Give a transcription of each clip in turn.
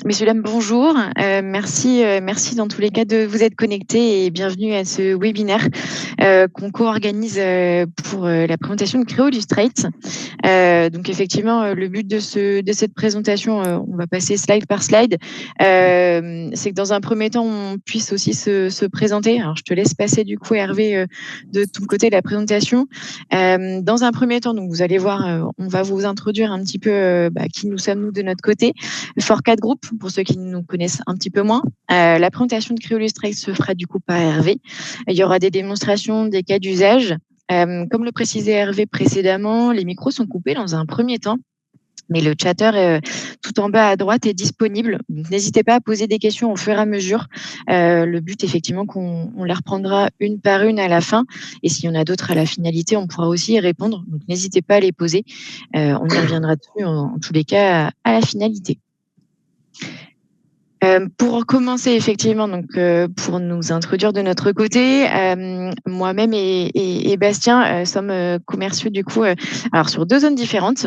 Messieurs, dames, bonjour. Merci dans tous les cas de vous être connectés et bienvenue à ce webinaire qu'on co-organise pour la présentation de Créo Illustrate. Donc effectivement, le but de cette présentation, on va passer slide par slide, c'est que dans un premier temps, on puisse aussi se présenter. Alors, je te laisse passer du coup, Hervé, de ton côté la présentation. Dans un premier temps, donc vous allez voir, on va vous introduire un petit peu qui nous sommes nous de notre côté. Forcade Group, pour ceux qui nous connaissent un petit peu moins. La présentation de Créo Illustrate se fera du coup par Hervé. Il y aura des démonstrations, des cas d'usage. Comme le précisait Hervé précédemment, les micros sont coupés dans un premier temps, mais le chatter tout en bas à droite est disponible. Donc, n'hésitez pas à poser des questions au fur et à mesure. Le but, effectivement, qu'on les reprendra une par une à la fin. Et s'il y en a d'autres à la finalité, on pourra aussi y répondre. Donc, n'hésitez pas à les poser. On y reviendra dessus, en tous les cas, à la finalité. Pour commencer, effectivement, donc pour nous introduire de notre côté, moi-même et Bastien sommes commerciaux du coup, alors sur 2 zones différentes.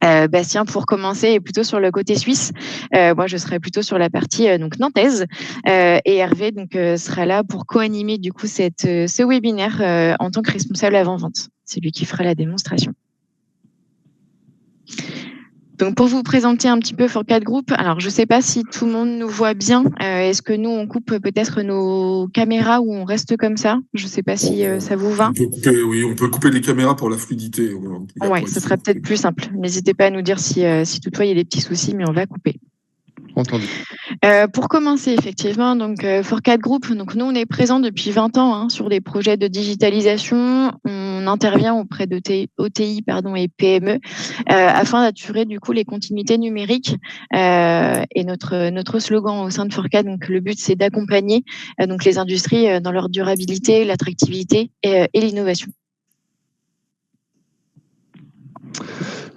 Bastien, pour commencer, est plutôt sur le côté suisse. Moi, je serai plutôt sur la partie donc nantaise. Et Hervé donc sera là pour co-animer du coup ce webinaire en tant que responsable avant-vente. C'est lui qui fera la démonstration. Donc, pour vous présenter un petit peu Forcade Group, alors je ne sais pas si tout le monde nous voit bien. Est-ce que nous, on coupe peut-être nos caméras ou on reste comme ça? Je ne sais pas si ça vous va. On peut couper les caméras pour la fluidité. Oui, ce serait peut-être plus simple. N'hésitez pas à nous dire si toutefois il y a des petits soucis, mais on va couper. Entendu. Pour commencer, effectivement, donc Forcade Group, donc nous on est présent depuis 20 ans sur des projets de digitalisation. On intervient auprès de OTI et PME afin d'assurer du coup les continuités numériques. Et notre slogan au sein de Forcade, donc le but c'est d'accompagner donc les industries dans leur durabilité, l'attractivité et l'innovation.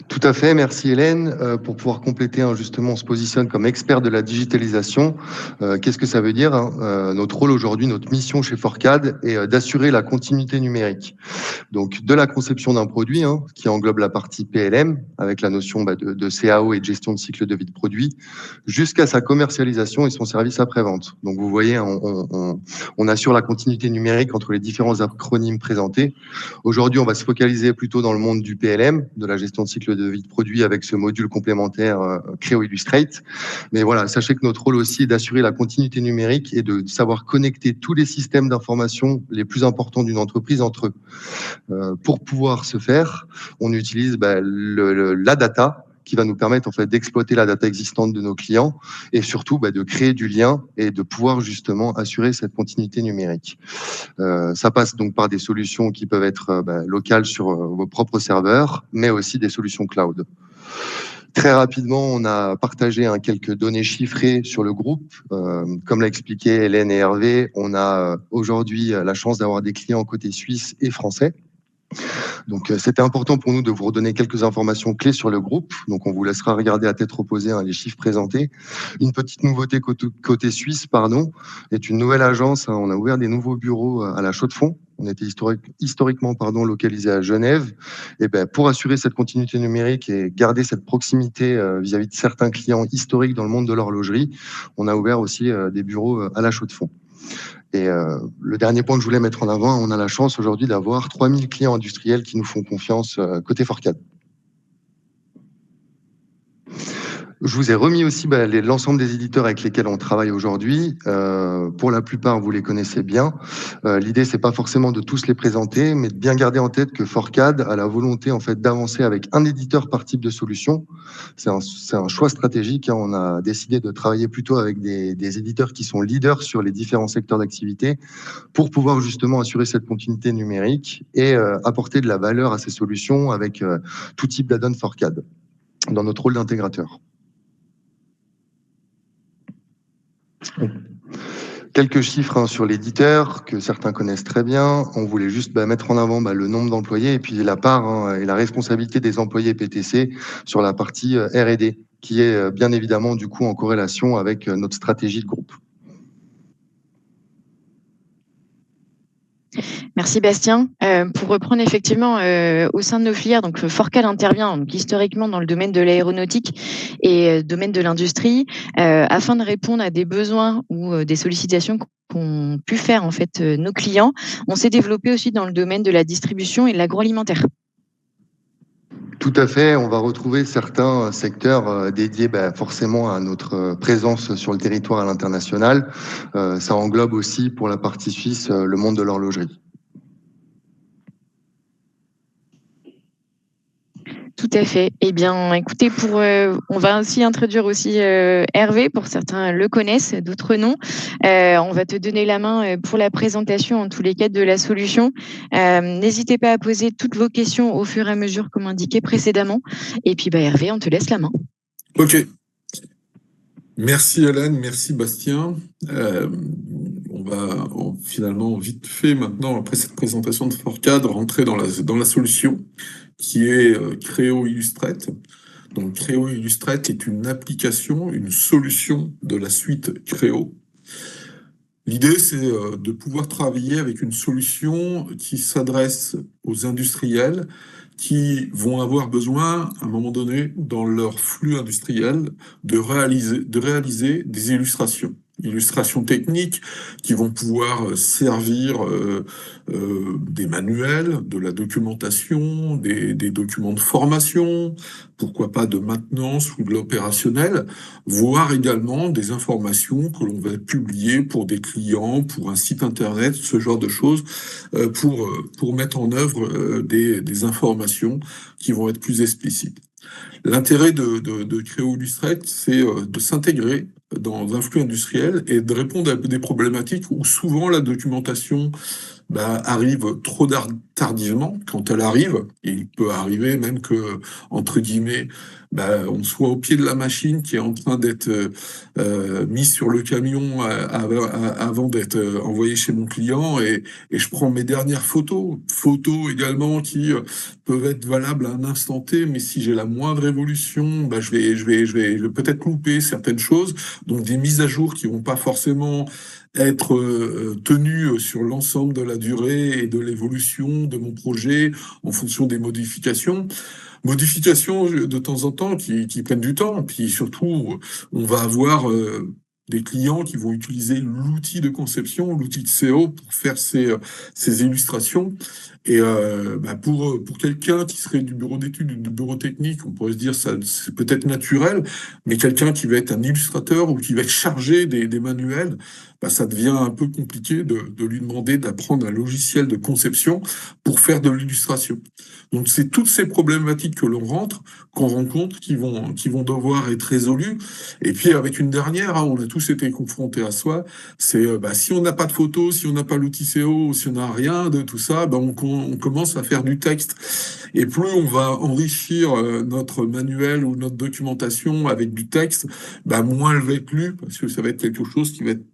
Tout à fait, merci Hélène. Pour pouvoir compléter, justement, on se positionne comme expert de la digitalisation. Qu'est-ce que ça veut dire Notre rôle aujourd'hui, notre mission chez Forcade est d'assurer la continuité numérique. Donc, de la conception d'un produit, qui englobe la partie PLM, avec la notion de CAO et de gestion de cycle de vie de produit, jusqu'à sa commercialisation et son service après-vente. Donc, vous voyez, on assure la continuité numérique entre les différents acronymes présentés. Aujourd'hui, on va se focaliser plutôt dans le monde du PLM, de la gestion de cycle de vie de produit avec ce module complémentaire Créo Illustrate. Mais voilà, sachez que notre rôle aussi est d'assurer la continuité numérique et de savoir connecter tous les systèmes d'information les plus importants d'une entreprise entre eux. Pour pouvoir ce faire, on utilise la data qui va nous permettre en fait d'exploiter la data existante de nos clients et surtout de créer du lien et de pouvoir justement assurer cette continuité numérique. Ça passe donc par des solutions qui peuvent être locales sur vos propres serveurs, mais aussi des solutions cloud. Très rapidement, on a partagé quelques données chiffrées sur le groupe. Comme l'a expliqué Hélène et Hervé, on a aujourd'hui la chance d'avoir des clients côté suisse et français. Donc, c'était important pour nous de vous redonner quelques informations clés sur le groupe. Donc, on vous laissera regarder à tête reposée les chiffres présentés. Une petite nouveauté côté suisse, est une nouvelle agence. On a ouvert des nouveaux bureaux à la Chaux-de-Fonds. On était historiquement localisé à Genève. Et pour assurer cette continuité numérique et garder cette proximité vis-à-vis de certains clients historiques dans le monde de l'horlogerie, on a ouvert aussi des bureaux à la Chaux-de-Fonds. Et le dernier point que je voulais mettre en avant, on a la chance aujourd'hui d'avoir 3000 clients industriels qui nous font confiance côté Forcade. Je vous ai remis aussi l'ensemble des éditeurs avec lesquels on travaille aujourd'hui. Pour la plupart, vous les connaissez bien. L'idée, c'est pas forcément de tous les présenter, mais de bien garder en tête que Forcade a la volonté en fait d'avancer avec un éditeur par type de solution. C'est un choix stratégique. On a décidé de travailler plutôt avec des éditeurs qui sont leaders sur les différents secteurs d'activité pour pouvoir justement assurer cette continuité numérique et apporter de la valeur à ces solutions avec tout type d'add-on Forcade dans notre rôle d'intégrateur. Quelques chiffres sur l'éditeur que certains connaissent très bien. On voulait juste mettre en avant le nombre d'employés et puis la part et la responsabilité des employés PTC sur la partie R&D qui est bien évidemment du coup en corrélation avec notre stratégie de groupe. Merci Bastien. Pour reprendre effectivement au sein de nos filières, donc Forecad intervient donc, historiquement dans le domaine de l'aéronautique et domaine de l'industrie afin de répondre à des besoins ou des sollicitations qu'ont pu faire en fait nos clients. On s'est développé aussi dans le domaine de la distribution et de l'agroalimentaire. Tout à fait, on va retrouver certains secteurs dédiés forcément à notre présence sur le territoire à l'international. Ça englobe aussi pour la partie suisse le monde de l'horlogerie. Tout à fait. Eh bien, écoutez, on va ainsi introduire aussi Hervé, pour certains le connaissent, d'autres non. On va te donner la main pour la présentation, en tous les cas, de la solution. N'hésitez pas à poser toutes vos questions au fur et à mesure, comme indiqué précédemment. Et puis, Hervé, on te laisse la main. Ok. Merci Hélène, merci Bastien. On va finalement vite fait maintenant, après cette présentation de Forecad, rentrer dans la solution qui est Creo Illustrate. Donc Creo Illustrate est une application, une solution de la suite Creo. L'idée, c'est de pouvoir travailler avec une solution qui s'adresse aux industriels qui vont avoir besoin, à un moment donné, dans leur flux industriel, de réaliser des illustrations techniques qui vont pouvoir servir des manuels, de la documentation, des documents de formation, pourquoi pas de maintenance ou de l'opérationnel, voire également des informations que l'on va publier pour des clients, pour un site internet, ce genre de choses, pour mettre en œuvre des informations qui vont être plus explicites. L'intérêt de Creo Illustrate, c'est de s'intégrer dans un flux industriel et de répondre à des problématiques où souvent la documentation arrive trop tardivement quand elle arrive. Et il peut arriver même que, entre guillemets, on soit au pied de la machine qui est en train d'être mise sur le camion avant d'être envoyé chez mon client et je prends mes dernières photos également qui peuvent être valables à un instant T, mais si j'ai la moindre évolution, je vais peut-être louper certaines choses, donc des mises à jour qui vont pas forcément être tenues sur l'ensemble de la durée et de l'évolution de mon projet en fonction des modifications de temps en temps qui prennent du temps. Puis surtout, on va avoir des clients qui vont utiliser l'outil de conception, l'outil de CO pour faire ces illustrations. Et pour quelqu'un qui serait du bureau d'études ou du bureau technique, on pourrait se dire ça c'est peut-être naturel, mais quelqu'un qui va être un illustrateur ou qui va être chargé des manuels, ça devient un peu compliqué de lui demander d'apprendre un logiciel de conception pour faire de l'illustration. Donc c'est toutes ces problématiques qu'on rencontre, qui vont devoir être résolues. Et puis avec une dernière, on a tous été confrontés à soi, c'est si on n'a pas de photos, si on n'a pas l'outil CO, si on n'a rien de tout ça, on commence à faire du texte. Et plus on va enrichir notre manuel ou notre documentation avec du texte, moins elle va être lue, parce que ça va être quelque chose qui va être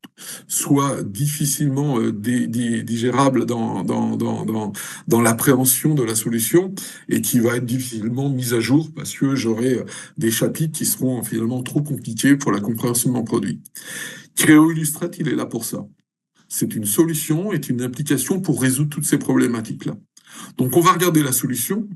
soit difficilement digérable dans l'appréhension de la solution et qui va être difficilement mise à jour parce que j'aurai des chapitres qui seront finalement trop compliqués pour la compréhension de mon produit. Creo Illustrate, il est là pour ça. C'est une solution, est une application pour résoudre toutes ces problématiques-là. Donc on va regarder la solution,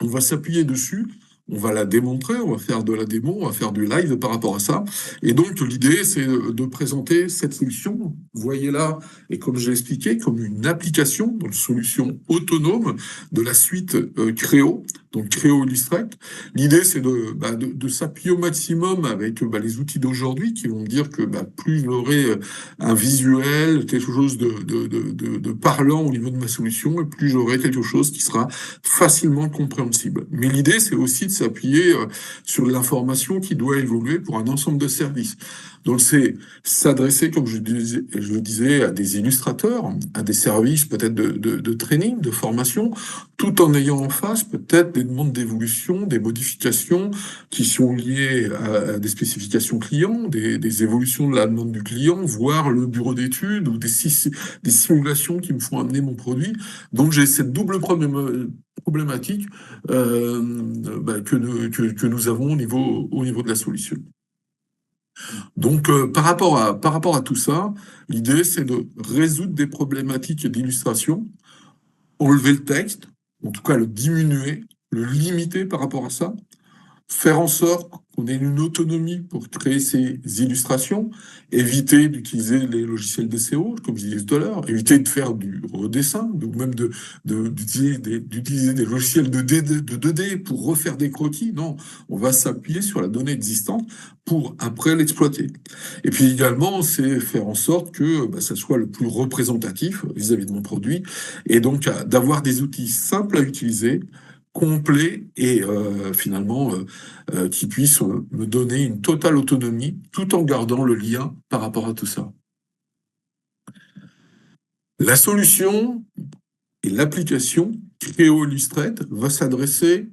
on va s'appuyer dessus, on va la démontrer, on va faire de la démo, on va faire du live par rapport à ça. Et donc, l'idée, c'est de présenter cette solution. Vous voyez là, et comme je l'ai expliqué, comme une application, donc une solution autonome de la suite Creo, donc Creo Illustrate. L'idée, c'est de s'appuyer au maximum avec les outils d'aujourd'hui qui vont me dire que plus j'aurai un visuel, quelque chose de parlant au niveau de ma solution, et plus j'aurai quelque chose qui sera facilement compréhensible. Mais l'idée, c'est aussi de s'appuyer sur l'information qui doit évoluer pour un ensemble de services. Donc c'est s'adresser, comme je le disais, à des illustrateurs, à des services peut-être de training, de formation, tout en ayant en face peut-être des demandes d'évolution, des modifications qui sont liées à des spécifications clients, des évolutions de la demande du client, voire le bureau d'études ou des simulations qui me font amener mon produit. Donc j'ai cette double problématique que nous avons au niveau de la solution. Donc, par rapport à tout ça, l'idée, c'est de résoudre des problématiques d'illustration, enlever le texte, en tout cas le diminuer, le limiter par rapport à ça, faire en sorte qu'on ait une autonomie pour créer ces illustrations, éviter d'utiliser les logiciels de SEO, comme je disais tout à l'heure, éviter de faire du redessin, ou même d'utiliser des logiciels de 2D pour refaire des croquis. Non, on va s'appuyer sur la donnée existante pour après l'exploiter. Et puis également, c'est faire en sorte que ça soit le plus représentatif vis-à-vis de mon produit, et donc d'avoir des outils simples à utiliser, complets et finalement qui puisse me donner une totale autonomie tout en gardant le lien par rapport à tout ça. La solution et l'application Creo Illustrate va s'adresser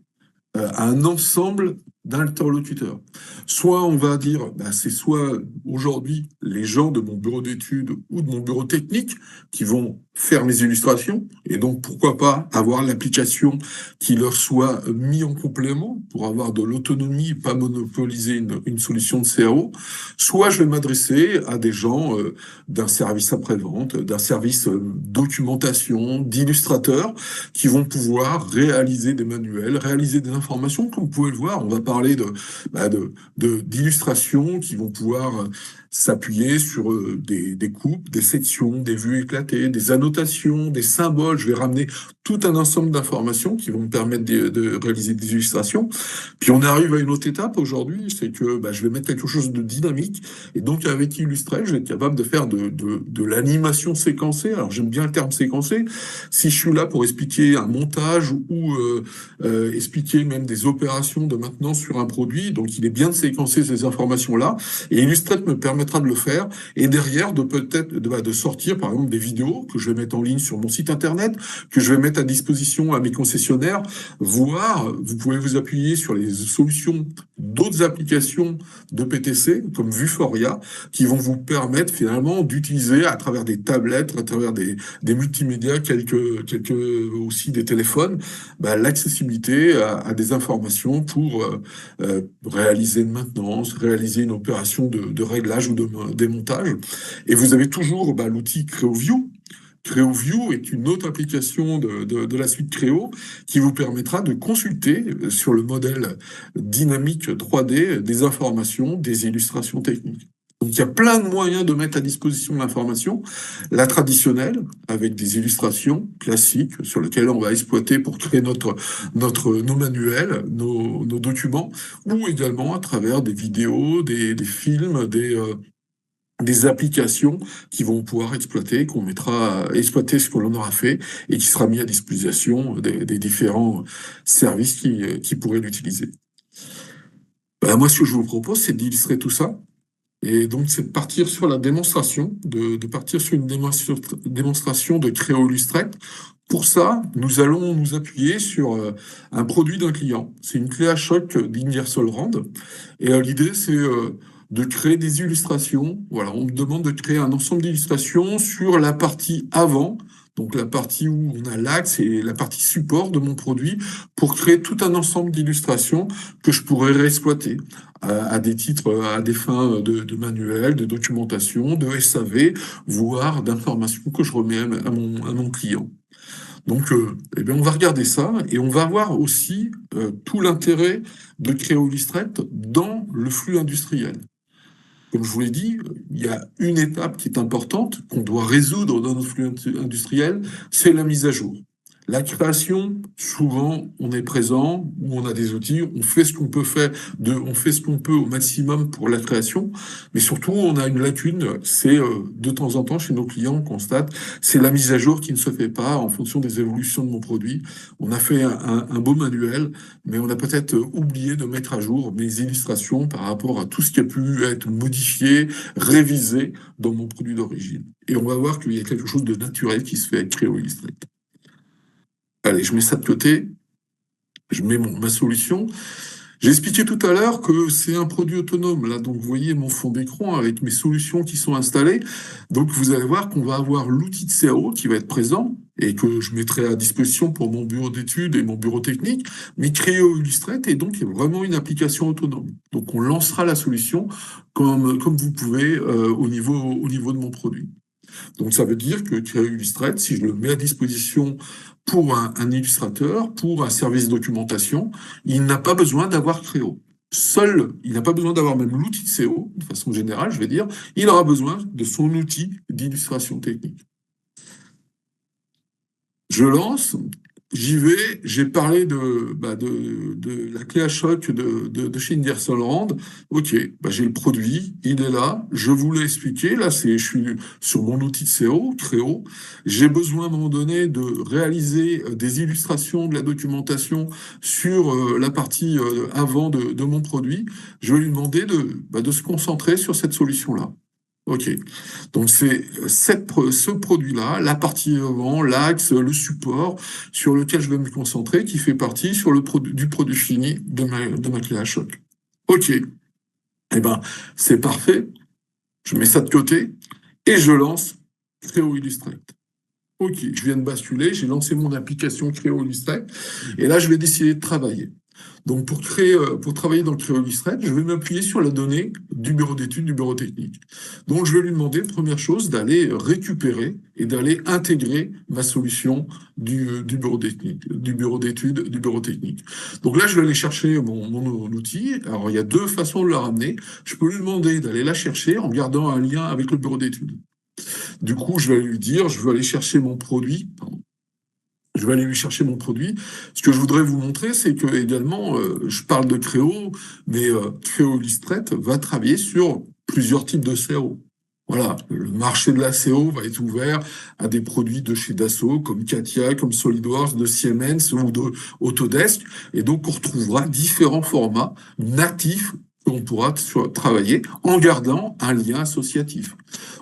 à un ensemble d'interlocuteurs. Soit on va dire, c'est soit aujourd'hui les gens de mon bureau d'études ou de mon bureau technique qui vont faire mes illustrations, et donc pourquoi pas avoir l'application qui leur soit mis en complément pour avoir de l'autonomie, pas monopoliser une solution de CAO, soit je vais m'adresser à des gens d'un service après-vente, d'un service documentation, d'illustrateurs, qui vont pouvoir réaliser des manuels, réaliser des informations, comme vous pouvez le voir, on va parler d'illustrations qui vont pouvoir s'appuyer sur des coupes, des sections, des vues éclatées, des annotations, des symboles. Je vais ramener tout un ensemble d'informations qui vont me permettre de réaliser des illustrations. Puis on arrive à une autre étape aujourd'hui, c'est que je vais mettre quelque chose de dynamique. Et donc avec Illustrator, je vais être capable de faire de l'animation séquencée. Alors j'aime bien le terme séquencé. Si je suis là pour expliquer un montage ou expliquer même des opérations de maintenance sur un produit, donc il est bien de séquencer ces informations-là. Et Illustrator me permettra de le faire. Et derrière, de peut-être de sortir par exemple des vidéos que je vais mettre en ligne sur mon site internet, que je vais mettre à disposition à mes concessionnaires, voire vous pouvez vous appuyer sur les solutions d'autres applications de PTC, comme Vuforia, qui vont vous permettre finalement d'utiliser à travers des tablettes, à travers des multimédias, quelques aussi des téléphones, l'accessibilité à des informations pour réaliser une maintenance, réaliser une opération de réglage ou de démontage. Et vous avez toujours l'outil CreoView. CreoView est une autre application de la suite Creo qui vous permettra de consulter sur le modèle dynamique 3D des informations, des illustrations techniques. Donc il y a plein de moyens de mettre à disposition l'information, la traditionnelle, avec des illustrations classiques sur lesquelles on va exploiter pour créer nos manuels, nos documents, ou également à travers des vidéos, des films, des applications qui vont pouvoir exploiter, qu'on mettra à exploiter ce que l'on aura fait et qui sera mis à disposition des différents services qui pourraient l'utiliser. Moi, ce que je vous propose, c'est d'illustrer tout ça. Et donc, c'est de partir sur la démonstration, de partir sur une démonstration de Creo Illustrate. Pour ça, nous allons nous appuyer sur un produit d'un client. C'est une clé à choc d'Ingersoll Rand. Et l'idée, c'est de créer des illustrations. Voilà, on me demande de créer un ensemble d'illustrations sur la partie avant, donc la partie où on a l'axe et la partie support de mon produit, pour créer tout un ensemble d'illustrations que je pourrais réexploiter à des titres, à des fins de manuel, de documentation, de SAV, voire d'informations que je remets à mon client. Donc, on va regarder ça et on va voir aussi tout l'intérêt de Creo Illustrate dans le flux industriel. Comme je vous l'ai dit, il y a une étape qui est importante, qu'on doit résoudre dans notre flux industriel, c'est la mise à jour. La création, souvent, on est présent, où on a des outils, on fait ce qu'on peut faire, on fait ce qu'on peut au maximum pour la création, mais surtout, on a une lacune, c'est de temps en temps, chez nos clients, on constate, c'est la mise à jour qui ne se fait pas en fonction des évolutions de mon produit. On a fait un beau manuel, mais on a peut-être oublié de mettre à jour mes illustrations par rapport à tout ce qui a pu être modifié, révisé dans mon produit d'origine. Et on va voir qu'il y a quelque chose de naturel qui se fait avec Creo Illustrate. Allez, je mets ça de côté, je mets ma solution. J'ai expliqué tout à l'heure que c'est un produit autonome. Là, donc, vous voyez mon fond d'écran avec mes solutions qui sont installées. Donc, vous allez voir qu'on va avoir l'outil de CAO qui va être présent et que je mettrai à disposition pour mon bureau d'études et mon bureau technique. Mais Creo Illustrate est donc vraiment une application autonome. Donc, on lancera la solution comme vous pouvez au niveau de mon produit. Donc, ça veut dire que Creo Illustrate, si je le mets à disposition pour un illustrateur, pour un service de documentation, il n'a pas besoin d'avoir Creo. Il n'a pas besoin d'avoir même l'outil de CO, de façon générale, je vais dire, il aura besoin de son outil d'illustration technique. Je lance, j'y vais, j'ai parlé de la clé à choc de chez Ingersoll Rand. Ok, j'ai le produit, il est là, je vous l'ai expliqué, là je suis sur mon outil de CO, Creo. J'ai besoin à un moment donné de réaliser des illustrations, de la documentation sur la partie avant de mon produit. Je vais lui demander de se concentrer sur cette solution-là. Ok, donc c'est ce produit-là, la partie avant, l'axe, le support sur lequel je vais me concentrer, qui fait partie sur du produit fini de ma clé à choc. Ok, eh ben c'est parfait, je mets ça de côté et je lance Creo Illustrate. Ok, je viens de basculer, j'ai lancé mon application Creo Illustrate et là je vais décider de travailler. Donc, pour travailler dans Creo Illustrate, je vais m'appuyer sur la donnée du bureau d'études, du bureau technique. Donc, je vais lui demander, première chose, d'aller récupérer et d'aller intégrer ma solution du bureau d'études, du bureau technique. Donc là, je vais aller chercher mon outil. Alors, il y a deux façons de la ramener. Je peux lui demander d'aller la chercher en gardant un lien avec le bureau d'études. Du coup, je vais lui dire, je veux aller chercher mon produit. Je vais aller lui chercher mon produit. Ce que je voudrais vous montrer, c'est que également, je parle de Creo, mais Creo Illustrate va travailler sur plusieurs types de CO. Voilà, le marché de la CO va être ouvert à des produits de chez Dassault, comme Katia, comme SolidWorks, de Siemens ou de Autodesk. Et donc, on retrouvera différents formats natifs qu'on pourra travailler en gardant un lien associatif.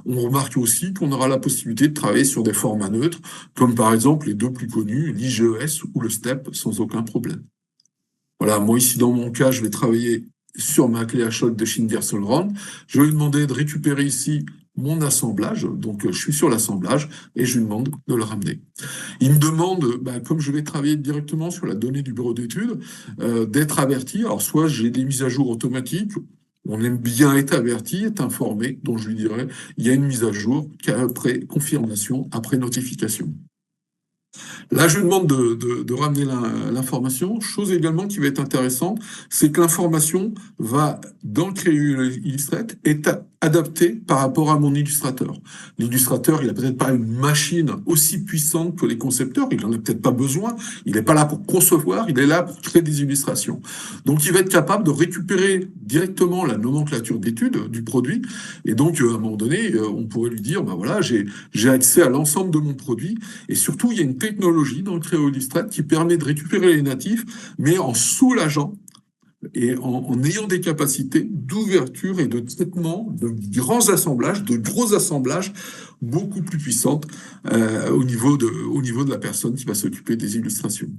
On remarque aussi qu'on aura la possibilité de travailler sur des formats neutres, comme par exemple les deux plus connus, l'IGES ou le STEP, sans aucun problème. Voilà, moi ici dans mon cas, je vais travailler sur ma clé à choc de chez Ingersoll Rand. Je vais lui demander de récupérer ici mon assemblage, donc je suis sur l'assemblage et je lui demande de le ramener. Il me demande, comme je vais travailler directement sur la donnée du bureau d'études, d'être averti. Alors soit j'ai des mises à jour automatiques, on aime bien être averti, être informé, donc je lui dirais, il y a une mise à jour après confirmation, après notification. Là, je lui demande de ramener l'information. Chose également qui va être intéressante, c'est que l'information va, dans Creo Illustrate, être adaptée par rapport à mon illustrateur. L'illustrateur, il n'a peut-être pas une machine aussi puissante que les concepteurs, il n'en a peut-être pas besoin, il n'est pas là pour concevoir, il est là pour créer des illustrations. Donc, il va être capable de récupérer directement la nomenclature d'études du produit, et donc, à un moment donné, on pourrait lui dire, voilà, j'ai accès à l'ensemble de mon produit, et surtout, il y a une technologie dans le Creo Illustrate qui permet de récupérer les natifs, mais en soulageant et en ayant des capacités d'ouverture et de traitement de grands assemblages, de gros assemblages beaucoup plus puissantes au niveau de la personne qui va s'occuper des illustrations.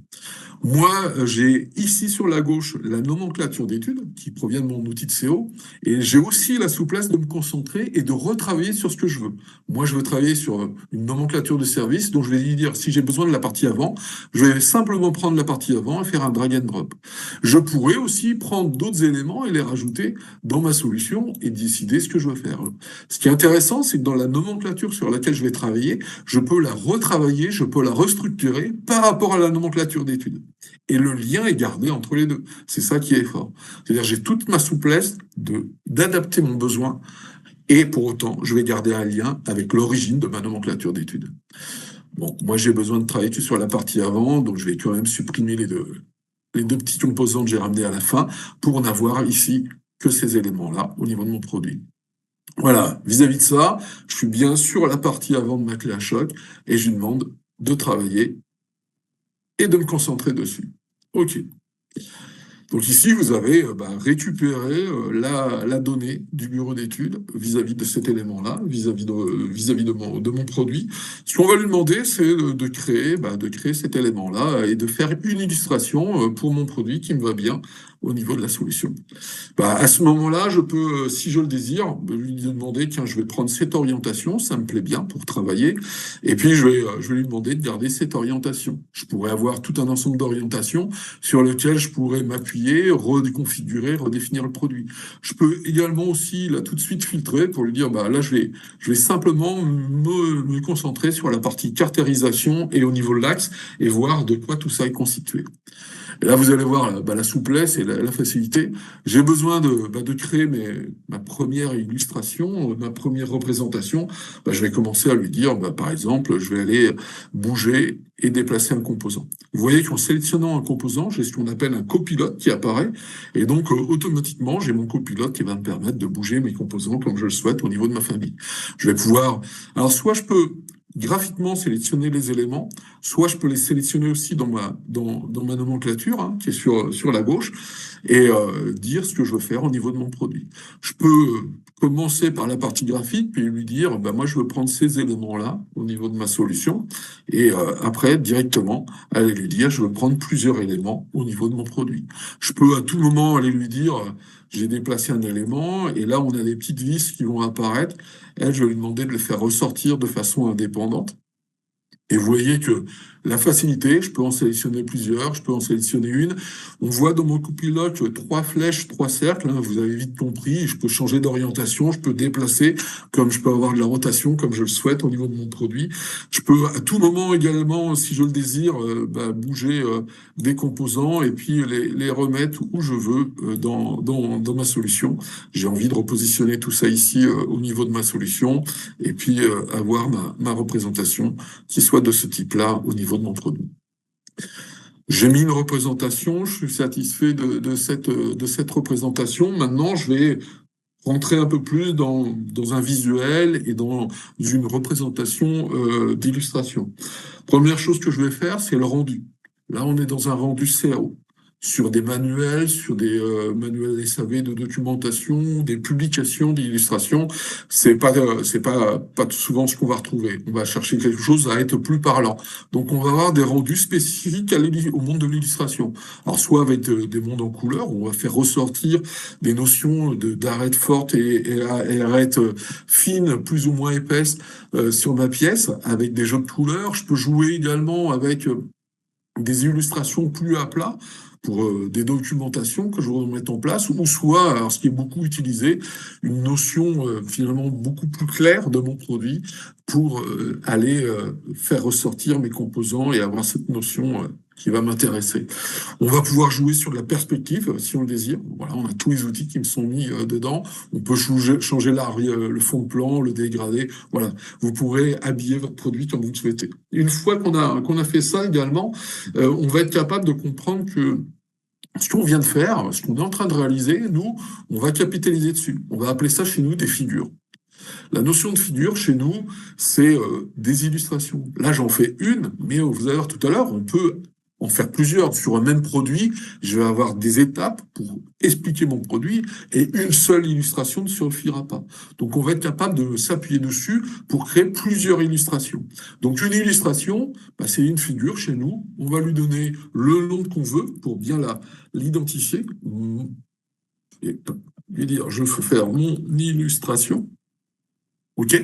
Moi, j'ai ici sur la gauche la nomenclature d'études qui provient de mon outil de CO et j'ai aussi la souplesse de me concentrer et de retravailler sur ce que je veux. Moi, je veux travailler sur une nomenclature de service, donc je vais lui dire si j'ai besoin de la partie avant, je vais simplement prendre la partie avant et faire un drag and drop. Je pourrais aussi prendre d'autres éléments et les rajouter dans ma solution et décider ce que je veux faire. Ce qui est intéressant, c'est que dans la nomenclature sur laquelle je vais travailler, je peux la retravailler, je peux la restructurer par rapport à la nomenclature d'études. Et le lien est gardé entre les deux. C'est ça qui est fort. C'est-à-dire j'ai toute ma souplesse d'adapter mon besoin et pour autant, je vais garder un lien avec l'origine de ma nomenclature d'études. Bon, moi j'ai besoin de travailler que sur la partie avant, donc je vais quand même supprimer les deux petits composants que j'ai ramenés à la fin pour n'avoir ici que ces éléments-là au niveau de mon produit. Voilà, vis-à-vis de ça, je suis bien sur la partie avant de ma clé à choc et je lui demande de travailler et de me concentrer dessus. OK. Donc ici, vous avez récupéré la donnée du bureau d'études vis-à-vis de cet élément-là, vis-à-vis de mon produit. Ce qu'on va lui demander, c'est de créer cet élément-là et de faire une illustration pour mon produit qui me va bien au niveau de la solution. À ce moment-là, je peux, si je le désire, lui demander, tiens, je vais prendre cette orientation, ça me plaît bien pour travailler, et puis je vais lui demander de garder cette orientation. Je pourrais avoir tout un ensemble d'orientations sur lesquelles je pourrais m'appuyer, reconfigurer, redéfinir le produit. Je peux également aussi, là, tout de suite filtrer pour lui dire, là, je vais simplement me concentrer sur la partie caractérisation et au niveau de l'axe et voir de quoi tout ça est constitué. Et là, vous allez voir la souplesse et la facilité. J'ai besoin de créer ma première illustration, ma première représentation. Je vais commencer à lui dire, par exemple, je vais aller bouger et déplacer un composant. Vous voyez qu'en sélectionnant un composant, j'ai ce qu'on appelle un copilote qui apparaît. Et donc, automatiquement, j'ai mon copilote qui va me permettre de bouger mes composants comme je le souhaite au niveau de ma famille. Je vais pouvoir... Alors, soit je peux graphiquement sélectionner les éléments, soit je peux les sélectionner aussi dans ma nomenclature, qui est sur la gauche, et dire ce que je veux faire au niveau de mon produit. Je peux commencer par la partie graphique, puis lui dire, moi je veux prendre ces éléments-là au niveau de ma solution, et après directement aller lui dire, je veux prendre plusieurs éléments au niveau de mon produit. Je peux à tout moment aller lui dire, j'ai déplacé un élément, et là on a des petites vis qui vont apparaître, et je vais lui demander de les faire ressortir de façon indépendante. Et vous voyez que la facilité, je peux en sélectionner plusieurs, je peux en sélectionner une. On voit dans mon copilote 3 flèches, 3 cercles, vous avez vite compris. Je peux changer d'orientation, je peux déplacer, comme je peux avoir de la rotation, comme je le souhaite au niveau de mon produit. Je peux à tout moment également, si je le désire, bouger des composants et puis les remettre où je veux dans ma solution. J'ai envie de repositionner tout ça ici au niveau de ma solution et puis avoir ma représentation qui soit de ce type-là au niveau de mon produit. J'ai mis une représentation, je suis satisfait de cette représentation. Maintenant, je vais rentrer un peu plus dans un visuel et dans une représentation d'illustration. Première chose que je vais faire, c'est le rendu. Là, on est dans un rendu CAO. Sur des manuels, sur des manuels SAV de documentation, des publications d'illustrations, c'est pas souvent ce qu'on va retrouver. On va chercher quelque chose à être plus parlant. Donc on va avoir des rendus spécifiques au monde de l'illustration. Alors soit avec des mondes en couleur, où on va faire ressortir des notions d'arêtes fortes et arêtes fines, plus ou moins épaisses sur ma pièce, avec des jeux de couleurs. Je peux jouer également avec des illustrations plus à plat, pour des documentations que je vais mettre en place, ou soit, alors ce qui est beaucoup utilisé, une notion finalement beaucoup plus claire de mon produit pour aller faire ressortir mes composants et avoir cette notion qui va m'intéresser. On va pouvoir jouer sur la perspective, si on le désire. Voilà, on a tous les outils qui me sont mis dedans. On peut changer le fond de plan, le dégrader. Voilà, vous pourrez habiller votre produit comme vous le souhaitez. Une fois qu'on a fait ça également, on va être capable de comprendre que ce qu'on vient de faire, ce qu'on est en train de réaliser, nous, on va capitaliser dessus. On va appeler ça chez nous des figures. La notion de figure, chez nous, c'est des illustrations. Là, j'en fais une, mais vous allez voir tout à l'heure, on peut en faire plusieurs. Sur un même produit, je vais avoir des étapes pour expliquer mon produit et une seule illustration ne suffira pas. Donc, on va être capable de s'appuyer dessus pour créer plusieurs illustrations. Donc, une illustration, c'est une figure chez nous. On va lui donner le nom qu'on veut pour bien l'identifier. Et lui dire, je veux faire mon illustration. OK ?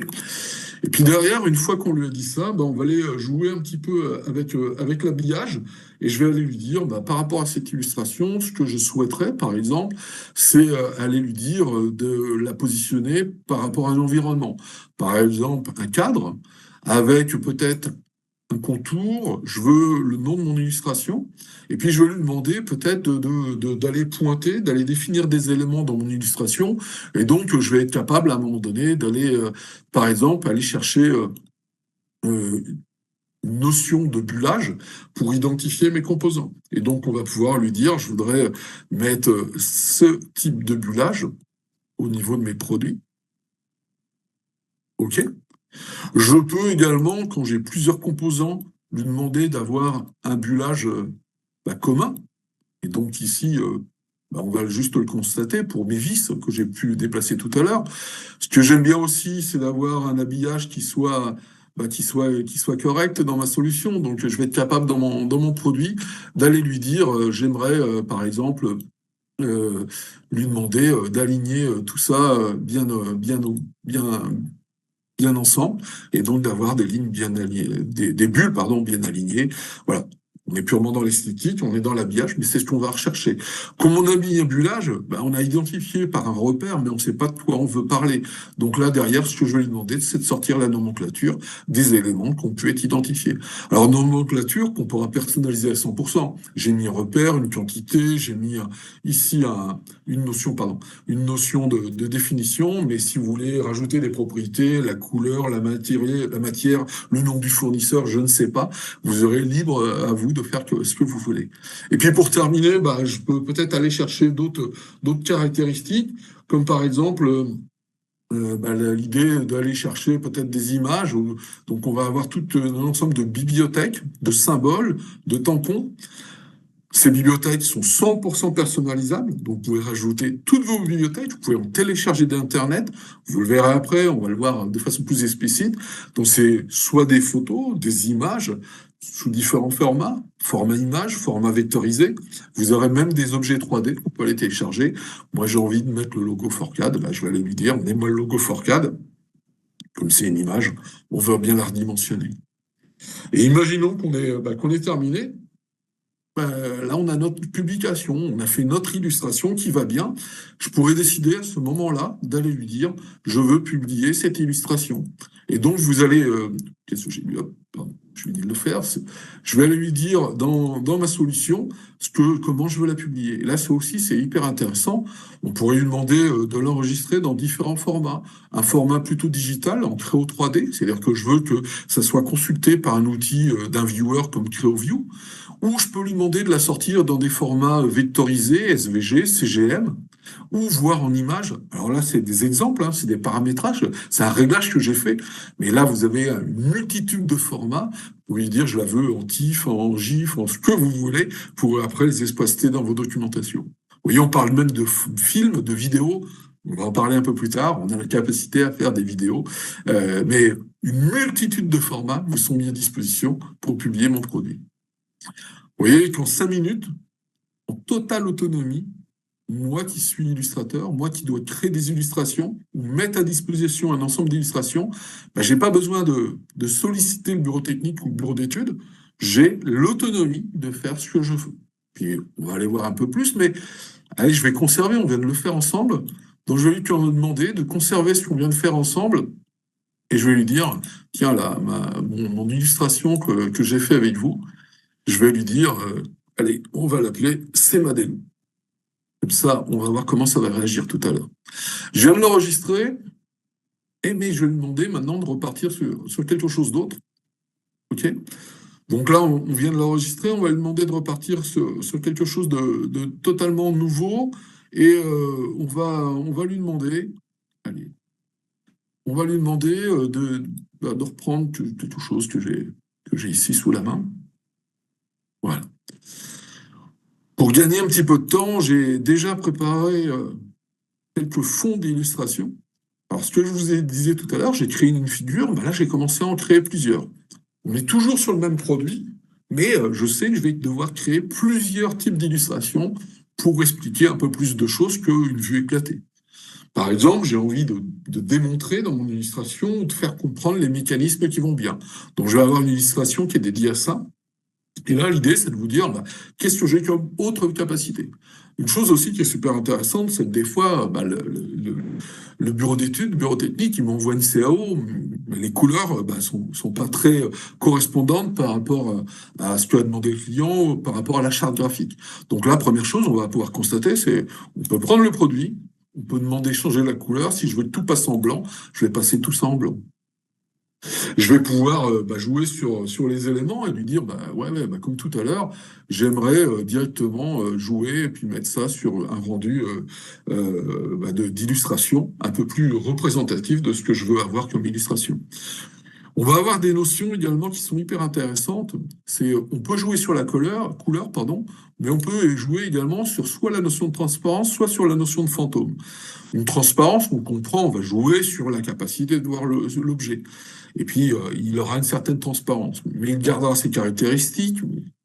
Et puis derrière, une fois qu'on lui a dit ça, on va aller jouer un petit peu avec l'habillage et je vais aller lui dire, par rapport à cette illustration, ce que je souhaiterais, par exemple, c'est aller lui dire de la positionner par rapport à un environnement. Par exemple, un cadre avec peut-être un contour, je veux le nom de mon illustration, et puis je vais lui demander peut-être d'aller pointer, d'aller définir des éléments dans mon illustration, et donc je vais être capable à un moment donné d'aller, par exemple, aller chercher une notion de bullage pour identifier mes composants. Et donc on va pouvoir lui dire, je voudrais mettre ce type de bullage au niveau de mes produits. OK ? Je peux également, quand j'ai plusieurs composants, lui demander d'avoir un bullage commun. Et donc ici, on va juste le constater pour mes vis que j'ai pu déplacer tout à l'heure. Ce que j'aime bien aussi, c'est d'avoir un habillage qui soit correct dans ma solution. Donc je vais être capable dans mon produit d'aller lui dire, j'aimerais par exemple lui demander d'aligner tout ça bien ensemble, et donc d'avoir des lignes bien alignées, des bulles, pardon, bien alignées. Voilà. On est purement dans l'esthétique, on est dans l'habillage, mais c'est ce qu'on va rechercher. Comme on habille un bullage, ben, on a identifié par un repère, mais on ne sait pas de quoi on veut parler. Donc là, derrière, ce que je vais lui demander, c'est de sortir la nomenclature des éléments qu'on peut être identifiés. Alors, nomenclature qu'on pourra personnaliser à 100%. J'ai mis un repère, une quantité, j'ai mis ici une notion, une notion de définition, mais si vous voulez rajouter des propriétés, la couleur, la matière, le nom du fournisseur, je ne sais pas, vous aurez libre à vous de faire ce que vous voulez. Et puis pour terminer, bah, je peux peut-être aller chercher d'autres caractéristiques, comme par exemple bah, l'idée d'aller chercher peut-être des images. Donc on va avoir tout un ensemble de bibliothèques, de symboles, de tampons. Ces bibliothèques sont 100% personnalisables, donc vous pouvez rajouter toutes vos bibliothèques, vous pouvez en télécharger d'Internet, vous le verrez après, on va le voir de façon plus explicite. Donc c'est soit des photos, des images, sous différents formats, format image, format vectorisé. Vous aurez même des objets 3D que vous pouvez aller télécharger. Moi j'ai envie de mettre le logo Forcad, bah, je vais aller lui dire, mets-moi le logo Forcad, comme c'est une image, on va bien la redimensionner. Et imaginons qu'on est terminé. Là, on a notre publication, on a fait notre illustration qui va bien. Je pourrais décider à ce moment-là d'aller lui dire, je veux publier cette illustration. Et donc, vous allez, qu'est-ce que j'ai lu? Pardon, je lui dis de le faire. Je vais aller lui dire dans ma solution comment je veux la publier. Et là, c'est hyper intéressant. On pourrait lui demander de l'enregistrer dans différents formats. Un format plutôt digital, en Creo 3D, c'est-à-dire que je veux que ça soit consulté par un outil d'un viewer comme CreoView. Ou je peux lui demander de la sortir dans des formats vectorisés, SVG, CGM, ou voir en image. Alors là, c'est des exemples, hein, c'est des paramétrages, c'est un réglage que j'ai fait. Mais là, vous avez une multitude de formats. Vous pouvez lui dire, je la veux en TIFF, en GIF, en ce que vous voulez, pour après les exploiter dans vos documentations. Vous voyez, on parle même de films, de vidéos. On va en parler un peu plus tard. On a la capacité à faire des vidéos. Mais une multitude de formats vous sont mis à disposition pour publier mon produit. Vous voyez qu'en 5 minutes, en totale autonomie, moi qui suis illustrateur, moi qui dois créer des illustrations ou mettre à disposition un ensemble d'illustrations, ben, je n'ai pas besoin de solliciter le bureau technique ou le bureau d'études. J'ai l'autonomie de faire ce que je veux. Puis on va aller voir un peu plus, mais allez, je vais conserver, on vient de le faire ensemble. Donc je vais lui demander de conserver ce qu'on vient de faire ensemble. Et je vais lui dire, tiens là, mon illustration que j'ai fait avec vous, je vais lui dire, allez, on va l'appeler C'est ma démo. Comme ça, on va voir comment ça va réagir tout à l'heure. Je viens de l'enregistrer, mais je vais lui demander maintenant de repartir sur quelque chose d'autre. OK ? Donc là, on vient de l'enregistrer, on va lui demander de repartir sur quelque chose de totalement nouveau, et on va lui demander, allez, on va lui demander de reprendre quelque chose que j'ai ici sous la main. Voilà. Pour gagner un petit peu de temps, j'ai déjà préparé quelques fonds d'illustration. Alors, ce que je vous disais tout à l'heure, j'ai créé une figure, ben là, j'ai commencé à en créer plusieurs. On est toujours sur le même produit, mais je sais que je vais devoir créer plusieurs types d'illustrations pour expliquer un peu plus de choses qu'une vue éclatée. Par exemple, j'ai envie de démontrer dans mon illustration, de faire comprendre les mécanismes qui vont bien. Donc, je vais avoir une illustration qui est dédiée à ça. Et là, l'idée, c'est de vous dire, qu'est-ce que j'ai comme autre capacité? Une chose aussi qui est super intéressante, c'est que des fois, le bureau d'études, le bureau technique, il m'envoie une CAO, mais les couleurs sont pas très correspondantes par rapport à ce que a demandé le client, par rapport à la charte graphique. Donc là, première chose, on va pouvoir constater, c'est on peut prendre le produit, on peut demander de changer la couleur. Si je veux tout passer en blanc, je vais passer tout ça en blanc. Je vais pouvoir jouer sur les éléments et lui dire, comme tout à l'heure, j'aimerais directement jouer et puis mettre ça sur un rendu d'illustration un peu plus représentatif de ce que je veux avoir comme illustration. On va avoir des notions également qui sont hyper intéressantes. On peut jouer sur la couleur, mais on peut jouer également sur soit la notion de transparence, soit sur la notion de fantôme. Une transparence, on comprend, on va jouer sur la capacité de voir l'objet. Et puis, il aura une certaine transparence, mais il gardera ses caractéristiques,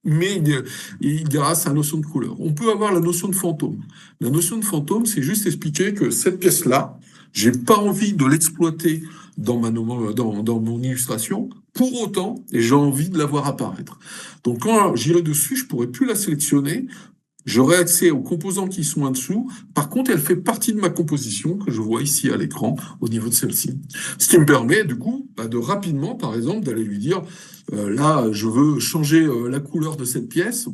mais grâce à la notion de couleur. On peut avoir la notion de fantôme. La notion de fantôme, c'est juste expliquer que cette pièce-là, j'ai pas envie de l'exploiter dans mon illustration, pour autant, et j'ai envie de la voir apparaître. Donc quand j'irai dessus, je pourrai plus la sélectionner, j'aurai accès aux composants qui sont en dessous. Par contre, elle fait partie de ma composition que je vois ici à l'écran au niveau de celle-ci. Ce qui me permet, du coup, de rapidement, par exemple, d'aller lui dire, là, je veux changer la couleur de cette pièce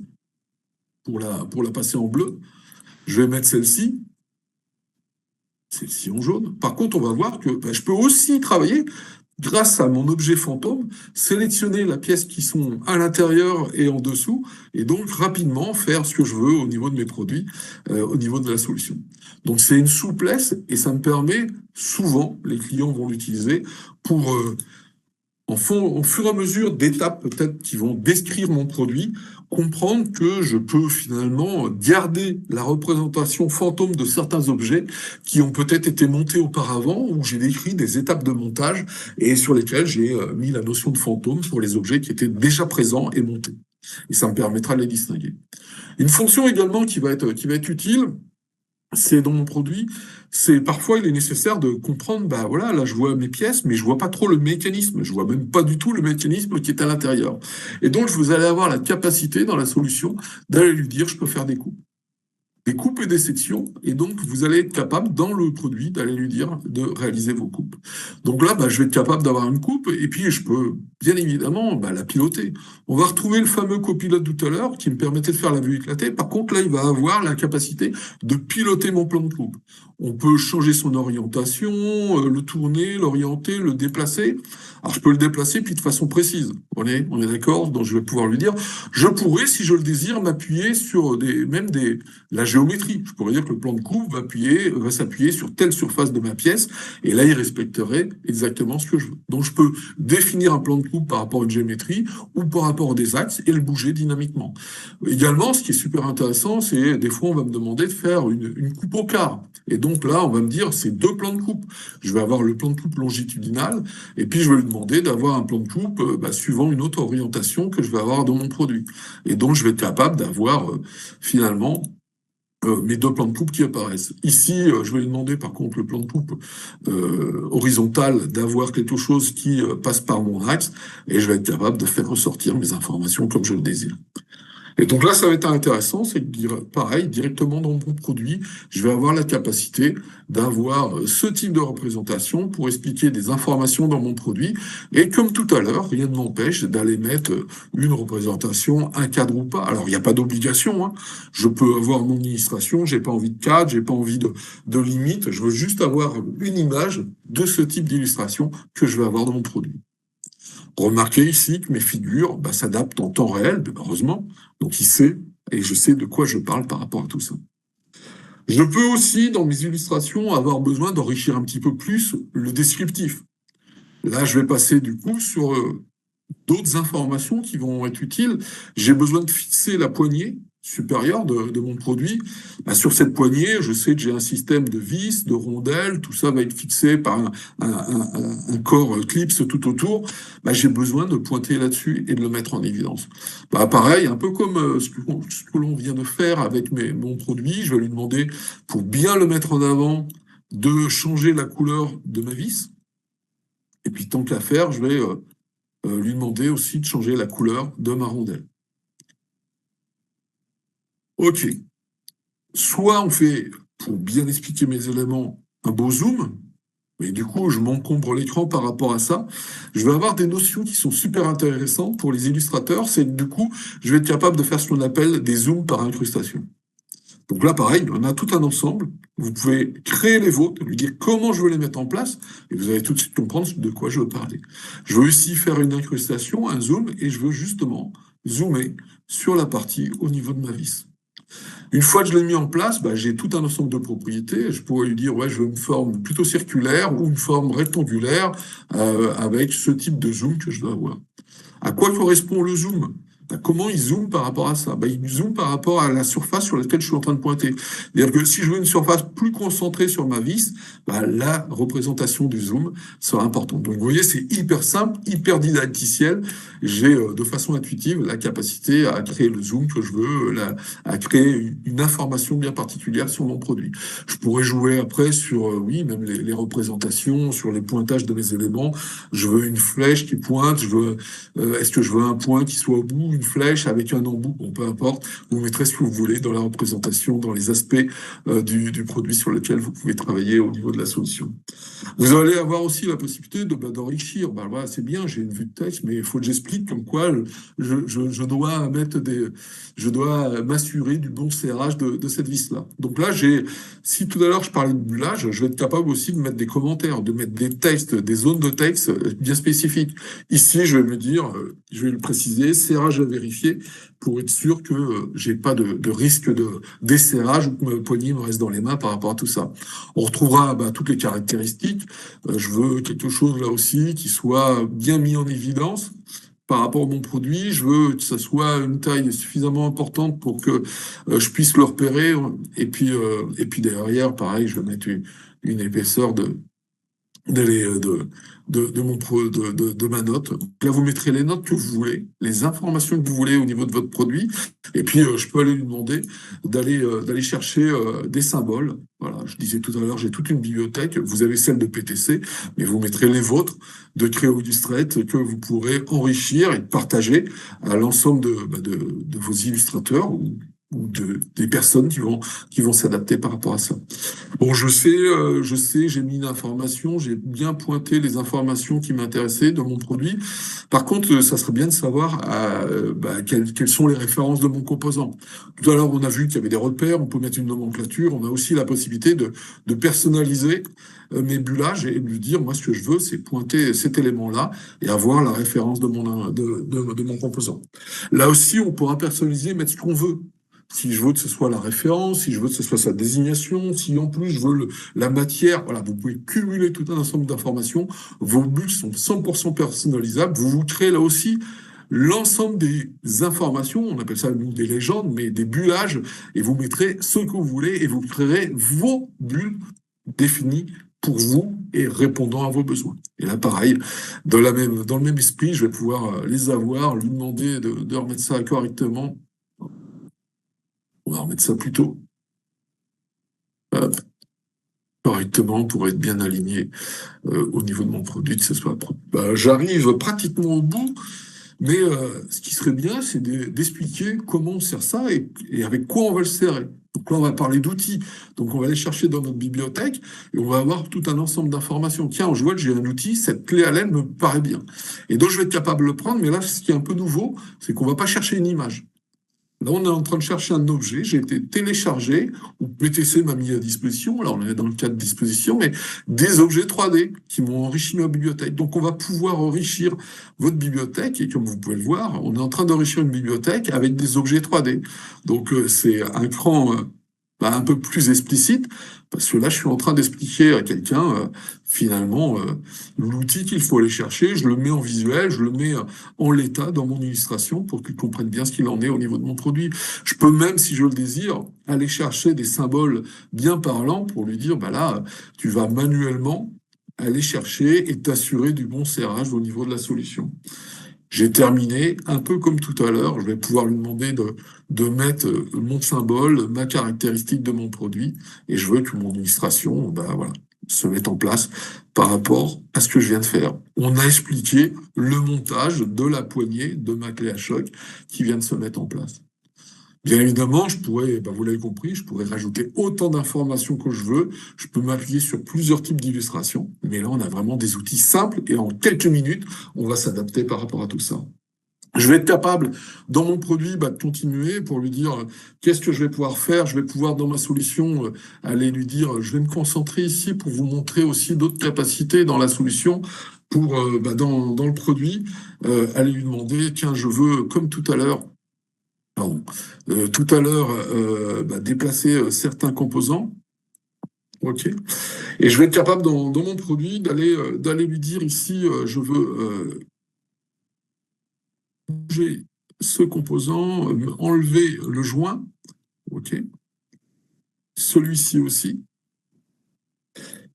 pour la passer en bleu. Je vais mettre celle-ci en jaune. Par contre, on va voir que je peux aussi travailler grâce à mon objet fantôme, sélectionner la pièce qui sont à l'intérieur et en dessous, et donc rapidement faire ce que je veux au niveau de mes produits, au niveau de la solution. Donc c'est une souplesse et ça me permet, souvent, les clients vont l'utiliser pour, au fur et à mesure d'étapes peut-être qui vont décrire mon produit, comprendre que je peux finalement garder la représentation fantôme de certains objets qui ont peut-être été montés auparavant, où j'ai décrit des étapes de montage et sur lesquelles j'ai mis la notion de fantôme pour les objets qui étaient déjà présents et montés. Et ça me permettra de les distinguer. Une fonction également qui va être utile, c'est dans mon produit, c'est parfois il est nécessaire de comprendre, voilà, là je vois mes pièces, mais je vois pas trop le mécanisme, je vois même pas du tout le mécanisme qui est à l'intérieur. Et donc vous allez avoir la capacité dans la solution d'aller lui dire, je peux faire des coupes et des sections, et donc vous allez être capable dans le produit d'aller lui dire de réaliser vos coupes. Donc là, je vais être capable d'avoir une coupe, et puis je peux bien évidemment la piloter. On va retrouver le fameux copilote tout à l'heure qui me permettait de faire la vue éclatée. Par contre, là, il va avoir la capacité de piloter mon plan de coupe. On peut changer son orientation, le tourner, l'orienter, le déplacer. Alors, je peux le déplacer puis de façon précise. On est d'accord? Donc, je vais pouvoir lui dire, je pourrais, si je le désire, m'appuyer sur la géométrie. Je pourrais dire que le plan de coupe va s'appuyer sur telle surface de ma pièce, et là, il respecterait exactement ce que je veux. Donc, je peux définir un plan de coupe par rapport à une géométrie ou par rapport à des axes et le bouger dynamiquement. Également, ce qui est super intéressant, c'est des fois, on va me demander de faire une coupe au quart. Et donc là, on va me dire, c'est 2 plans de coupe. Je vais avoir le plan de coupe longitudinal, et puis je vais lui demander d'avoir un plan de coupe suivant une autre orientation que je vais avoir dans mon produit. Et donc, je vais être capable d'avoir finalement mes 2 plans de coupe qui apparaissent. Ici, je vais lui demander par contre le plan de coupe horizontal d'avoir quelque chose qui passe par mon axe, et je vais être capable de faire ressortir mes informations comme je le désire. Et donc là, ça va être intéressant, c'est que pareil, directement dans mon produit, je vais avoir la capacité d'avoir ce type de représentation pour expliquer des informations dans mon produit. Et comme tout à l'heure, rien ne m'empêche d'aller mettre une représentation, un cadre ou pas. Alors, il n'y a pas d'obligation, hein. Je peux avoir mon illustration, j'ai pas envie de cadre, j'ai pas envie de limite, je veux juste avoir une image de ce type d'illustration que je vais avoir dans mon produit. Remarquez ici que mes figures s'adaptent en temps réel, heureusement. Donc il sait, et je sais de quoi je parle par rapport à tout ça. Je peux aussi, dans mes illustrations, avoir besoin d'enrichir un petit peu plus le descriptif. Là, je vais passer du coup sur d'autres informations qui vont être utiles. J'ai besoin de fixer la poignée supérieure de mon produit. Sur cette poignée, je sais que j'ai un système de vis, de rondelles, tout ça va être fixé par un corps clips tout autour. J'ai besoin de pointer là-dessus et de le mettre en évidence. Pareil, un peu comme ce que l'on vient de faire avec mon produit, je vais lui demander, pour bien le mettre en avant, de changer la couleur de ma vis. Et puis tant qu'à faire, je vais lui demander aussi de changer la couleur de ma rondelle. Ok. Soit on fait, pour bien expliquer mes éléments, un beau zoom, et du coup, je m'encombre l'écran par rapport à ça. Je vais avoir des notions qui sont super intéressantes pour les illustrateurs. C'est du coup, je vais être capable de faire ce qu'on appelle des zooms par incrustation. Donc là, pareil, on a tout un ensemble. Vous pouvez créer les vôtres, lui dire comment je veux les mettre en place, et vous allez tout de suite comprendre de quoi je veux parler. Je veux aussi faire une incrustation, un zoom, et je veux justement zoomer sur la partie au niveau de ma vis. Une fois que je l'ai mis en place, j'ai tout un ensemble de propriétés. Je pourrais lui dire, ouais, je veux une forme plutôt circulaire ou une forme rectangulaire avec ce type de zoom que je dois avoir. À quoi correspond le zoom? Comment il zoome par rapport à ça? Il zoome par rapport à la surface sur laquelle je suis en train de pointer. C'est-à-dire que si je veux une surface plus concentrée sur ma vis, la représentation du zoom sera importante. Donc vous voyez, c'est hyper simple, hyper didacticiel. J'ai de façon intuitive la capacité à créer le zoom que je veux, à créer une information bien particulière sur mon produit. Je pourrais jouer après sur, oui, même les représentations, sur les pointages de mes éléments. Je veux une flèche qui pointe, est-ce que je veux un point qui soit au bout, une flèche avec un embout, bon, peu importe. Vous mettrez ce que vous voulez dans la représentation, dans les aspects du produit sur lequel vous pouvez travailler au niveau de la solution. Vous allez avoir aussi la possibilité d'enrichir. Voilà, c'est bien, j'ai une vue de texte, mais il faut que j'explique comme quoi je dois je dois m'assurer du bon serrage de cette vis-là. Donc là, si tout à l'heure je parlais de bullage, je vais être capable aussi de mettre des commentaires, de mettre des textes, des zones de texte bien spécifiques. Ici, je vais me dire, je vais le préciser, serrage à vérifier pour être sûr que j'ai pas de risque de desserrage ou que ma poignée me reste dans les mains par rapport à tout ça. On retrouvera toutes les caractéristiques. Je veux quelque chose là aussi qui soit bien mis en évidence par rapport à mon produit. Je veux que ça soit une taille suffisamment importante pour que je puisse le repérer. Et puis derrière, pareil, je vais mettre une épaisseur de ma note. Donc là, vous mettrez les notes que vous voulez, les informations que vous voulez au niveau de votre produit. Et puis, je peux aller lui demander d'aller chercher des symboles. Voilà, je disais tout à l'heure, j'ai toute une bibliothèque. Vous avez celle de PTC, mais vous mettrez les vôtres de Creo Illustrate que vous pourrez enrichir et partager à l'ensemble de vos illustrateurs ou des personnes qui vont s'adapter par rapport à ça. Bon, je sais, j'ai mis une information, j'ai bien pointé les informations qui m'intéressaient dans mon produit. Par contre, ça serait bien de savoir quelles sont les références de mon composant. Tout à l'heure, on a vu qu'il y avait des repères, on peut mettre une nomenclature, on a aussi la possibilité de personnaliser mes bullages et lui dire, moi, ce que je veux, c'est pointer cet élément-là et avoir la référence de mon composant. Là aussi, on pourra personnaliser, mettre ce qu'on veut. Si je veux que ce soit la référence, si je veux que ce soit sa désignation, si en plus je veux la matière, voilà, vous pouvez cumuler tout un ensemble d'informations. Vos bulles sont 100% personnalisables. Vous créez là aussi l'ensemble des informations, on appelle ça nous des légendes, mais des bullages, et vous mettrez ce que vous voulez et vous créerez vos bulles définies pour vous et répondant à vos besoins. Et là, pareil, dans le même esprit, je vais pouvoir les avoir, lui demander de remettre ça correctement. On va remettre ça plutôt correctement pour être bien aligné au niveau de mon produit, que ce soit propre. J'arrive pratiquement au bout, mais ce qui serait bien, c'est d'expliquer comment on sert ça et avec quoi on va le serrer. Donc là, on va parler d'outils. Donc on va aller chercher dans notre bibliothèque et on va avoir tout un ensemble d'informations. Tiens, je vois que j'ai un outil, cette clé à laine me paraît bien. Et donc je vais être capable de le prendre, mais là, ce qui est un peu nouveau, c'est qu'on ne va pas chercher une image. Là, on est en train de chercher un objet, j'ai été téléchargé, ou PTC m'a mis à disposition, alors on est dans le cas de disposition, mais des objets 3D qui m'ont enrichi ma bibliothèque. Donc on va pouvoir enrichir votre bibliothèque, et comme vous pouvez le voir, on est en train d'enrichir une bibliothèque avec des objets 3D. Donc c'est un cran un peu plus explicite, parce que là, je suis en train d'expliquer à quelqu'un, finalement, l'outil qu'il faut aller chercher, je le mets en visuel, je le mets en l'état dans mon illustration pour qu'il comprenne bien ce qu'il en est au niveau de mon produit. Je peux même, si je le désire, aller chercher des symboles bien parlants pour lui dire, là, tu vas manuellement aller chercher et t'assurer du bon serrage au niveau de la solution. J'ai terminé, un peu comme tout à l'heure, je vais pouvoir lui demander de mettre mon symbole, ma caractéristique de mon produit, et je veux que mon illustration se mette en place par rapport à ce que je viens de faire. On a expliqué le montage de la poignée de ma clé à choc qui vient de se mettre en place. Bien évidemment, je pourrais, vous l'avez compris, je pourrais rajouter autant d'informations que je veux. Je peux m'appuyer sur plusieurs types d'illustrations. Mais là, on a vraiment des outils simples et en quelques minutes, on va s'adapter par rapport à tout ça. Je vais être capable, dans mon produit, de continuer pour lui dire qu'est-ce que je vais pouvoir faire. Je vais pouvoir, dans ma solution, aller lui dire, je vais me concentrer ici pour vous montrer aussi d'autres capacités dans la solution pour, dans le produit, aller lui demander, tiens, je veux, comme tout à l'heure, déplacer certains composants. OK. Et je vais être capable dans mon produit d'aller lui dire ici, je veux bouger ce composant, enlever le joint, ok, celui-ci aussi.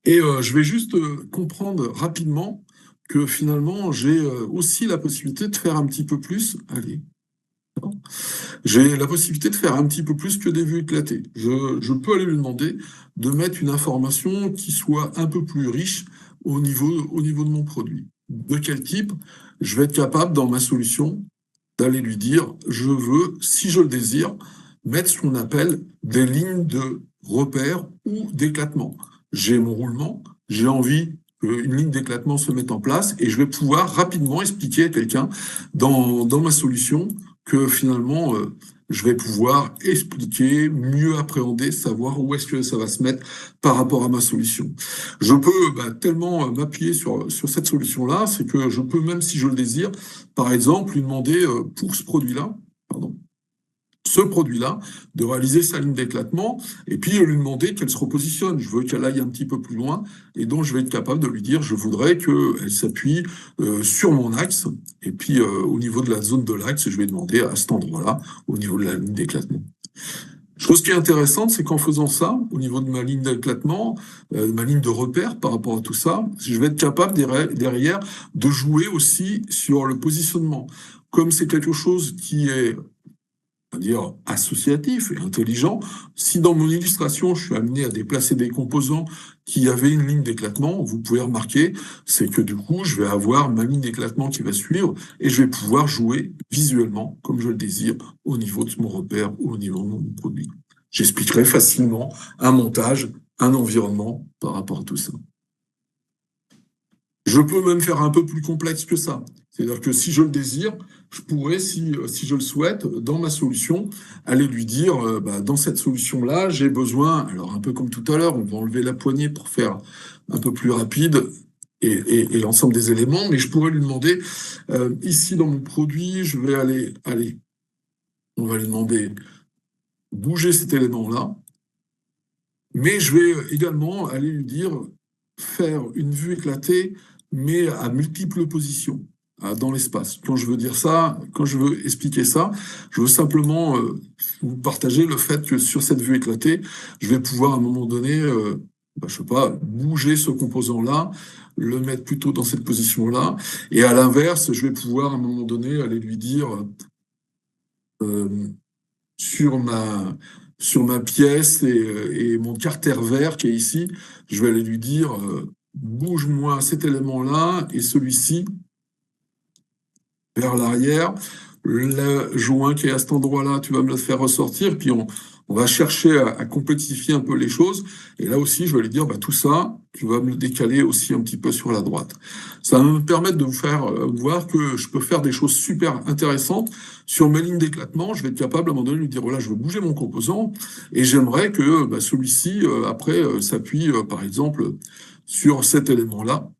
Et je vais juste comprendre rapidement que finalement, j'ai aussi la possibilité de faire un petit peu plus. Allez. J'ai la possibilité de faire un petit peu plus que des vues éclatées. Je peux aller lui demander de mettre une information qui soit un peu plus riche au niveau de mon produit. De quel type? Je vais être capable, dans ma solution, d'aller lui dire, je veux, si je le désire, mettre ce qu'on appelle des lignes de repère ou d'éclatement. J'ai mon roulement, j'ai envie qu'une ligne d'éclatement se mette en place et je vais pouvoir rapidement expliquer à quelqu'un dans ma solution que finalement, je vais pouvoir expliquer, mieux appréhender, savoir où est-ce que ça va se mettre par rapport à ma solution. Je peux tellement m'appuyer sur cette solution-là, c'est que je peux, même si je le désire, par exemple, lui demander pour ce produit-là, de réaliser sa ligne d'éclatement, et puis lui demander qu'elle se repositionne. Je veux qu'elle aille un petit peu plus loin, et donc je vais être capable de lui dire, je voudrais qu'elle s'appuie sur mon axe, et puis au niveau de la zone de l'axe, je vais demander à cet endroit-là, au niveau de la ligne d'éclatement. Chose qui est intéressante, c'est qu'en faisant ça, au niveau de ma ligne d'éclatement, ma ligne de repère par rapport à tout ça, je vais être capable derrière de jouer aussi sur le positionnement. Comme c'est quelque chose qui est dire associatif et intelligent, si dans mon illustration, je suis amené à déplacer des composants qui avaient une ligne d'éclatement, vous pouvez remarquer, c'est que du coup, je vais avoir ma ligne d'éclatement qui va suivre et je vais pouvoir jouer visuellement, comme je le désire, au niveau de mon repère ou au niveau de mon produit. J'expliquerai facilement un montage, un environnement par rapport à tout ça. Je peux même faire un peu plus complexe que ça. C'est-à-dire que si je le désire, je pourrais, si je le souhaite, dans ma solution, aller lui dire, dans cette solution-là, j'ai besoin, alors un peu comme tout à l'heure, on va enlever la poignée pour faire un peu plus rapide et l'ensemble des éléments, mais je pourrais lui demander, ici dans mon produit, je vais aller, on va lui demander bouger cet élément-là, mais je vais également aller lui dire, faire une vue éclatée, mais à multiples positions dans l'espace. Quand je veux dire ça, quand je veux expliquer ça, je veux simplement vous partager le fait que sur cette vue éclatée, je vais pouvoir à un moment donné, je sais pas, bouger ce composant-là, le mettre plutôt dans cette position-là, et à l'inverse, je vais pouvoir à un moment donné aller lui dire sur ma pièce et mon carter vert qui est ici, je vais aller lui dire bouge-moi cet élément-là et celui-ci vers l'arrière. Le joint qui est à cet endroit-là, tu vas me le faire ressortir. Puis on va chercher à complexifier un peu les choses. Et là aussi, je vais lui dire, tout ça, tu vas me le décaler aussi un petit peu sur la droite. Ça va me permettre de vous faire voir que je peux faire des choses super intéressantes. Sur mes lignes d'éclatement, je vais être capable à un moment donné de lui dire, voilà, je veux bouger mon composant et j'aimerais que celui-ci, après, s'appuie, par exemple, sur cet élément-là.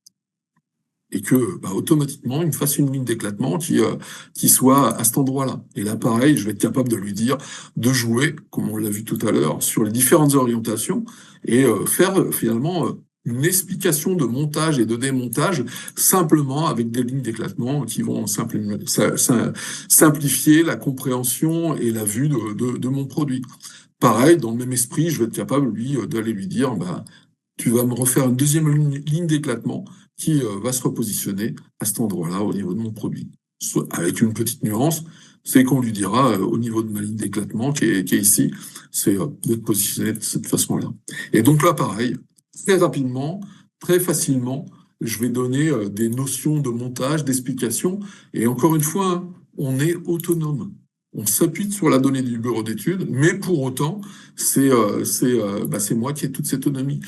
Et que automatiquement, il me fasse une ligne d'éclatement qui soit à cet endroit-là. Et là, pareil, je vais être capable de lui dire de jouer, comme on l'a vu tout à l'heure, sur les différentes orientations et faire finalement une explication de montage et de démontage simplement avec des lignes d'éclatement qui vont simplifier la compréhension et la vue de mon produit. Pareil, dans le même esprit, je vais être capable, d'aller lui dire, tu vas me refaire une deuxième ligne d'éclatement qui va se repositionner à cet endroit-là au niveau de mon produit. Avec une petite nuance, c'est qu'on lui dira au niveau de ma ligne d'éclatement qui est ici, c'est d'être positionné de cette façon-là. Et donc là, pareil, très rapidement, très facilement, je vais donner des notions de montage, d'explication. Et encore une fois, on est autonome. On s'appuie sur la donnée du bureau d'études, mais pour autant, c'est moi qui ai toute cette autonomie.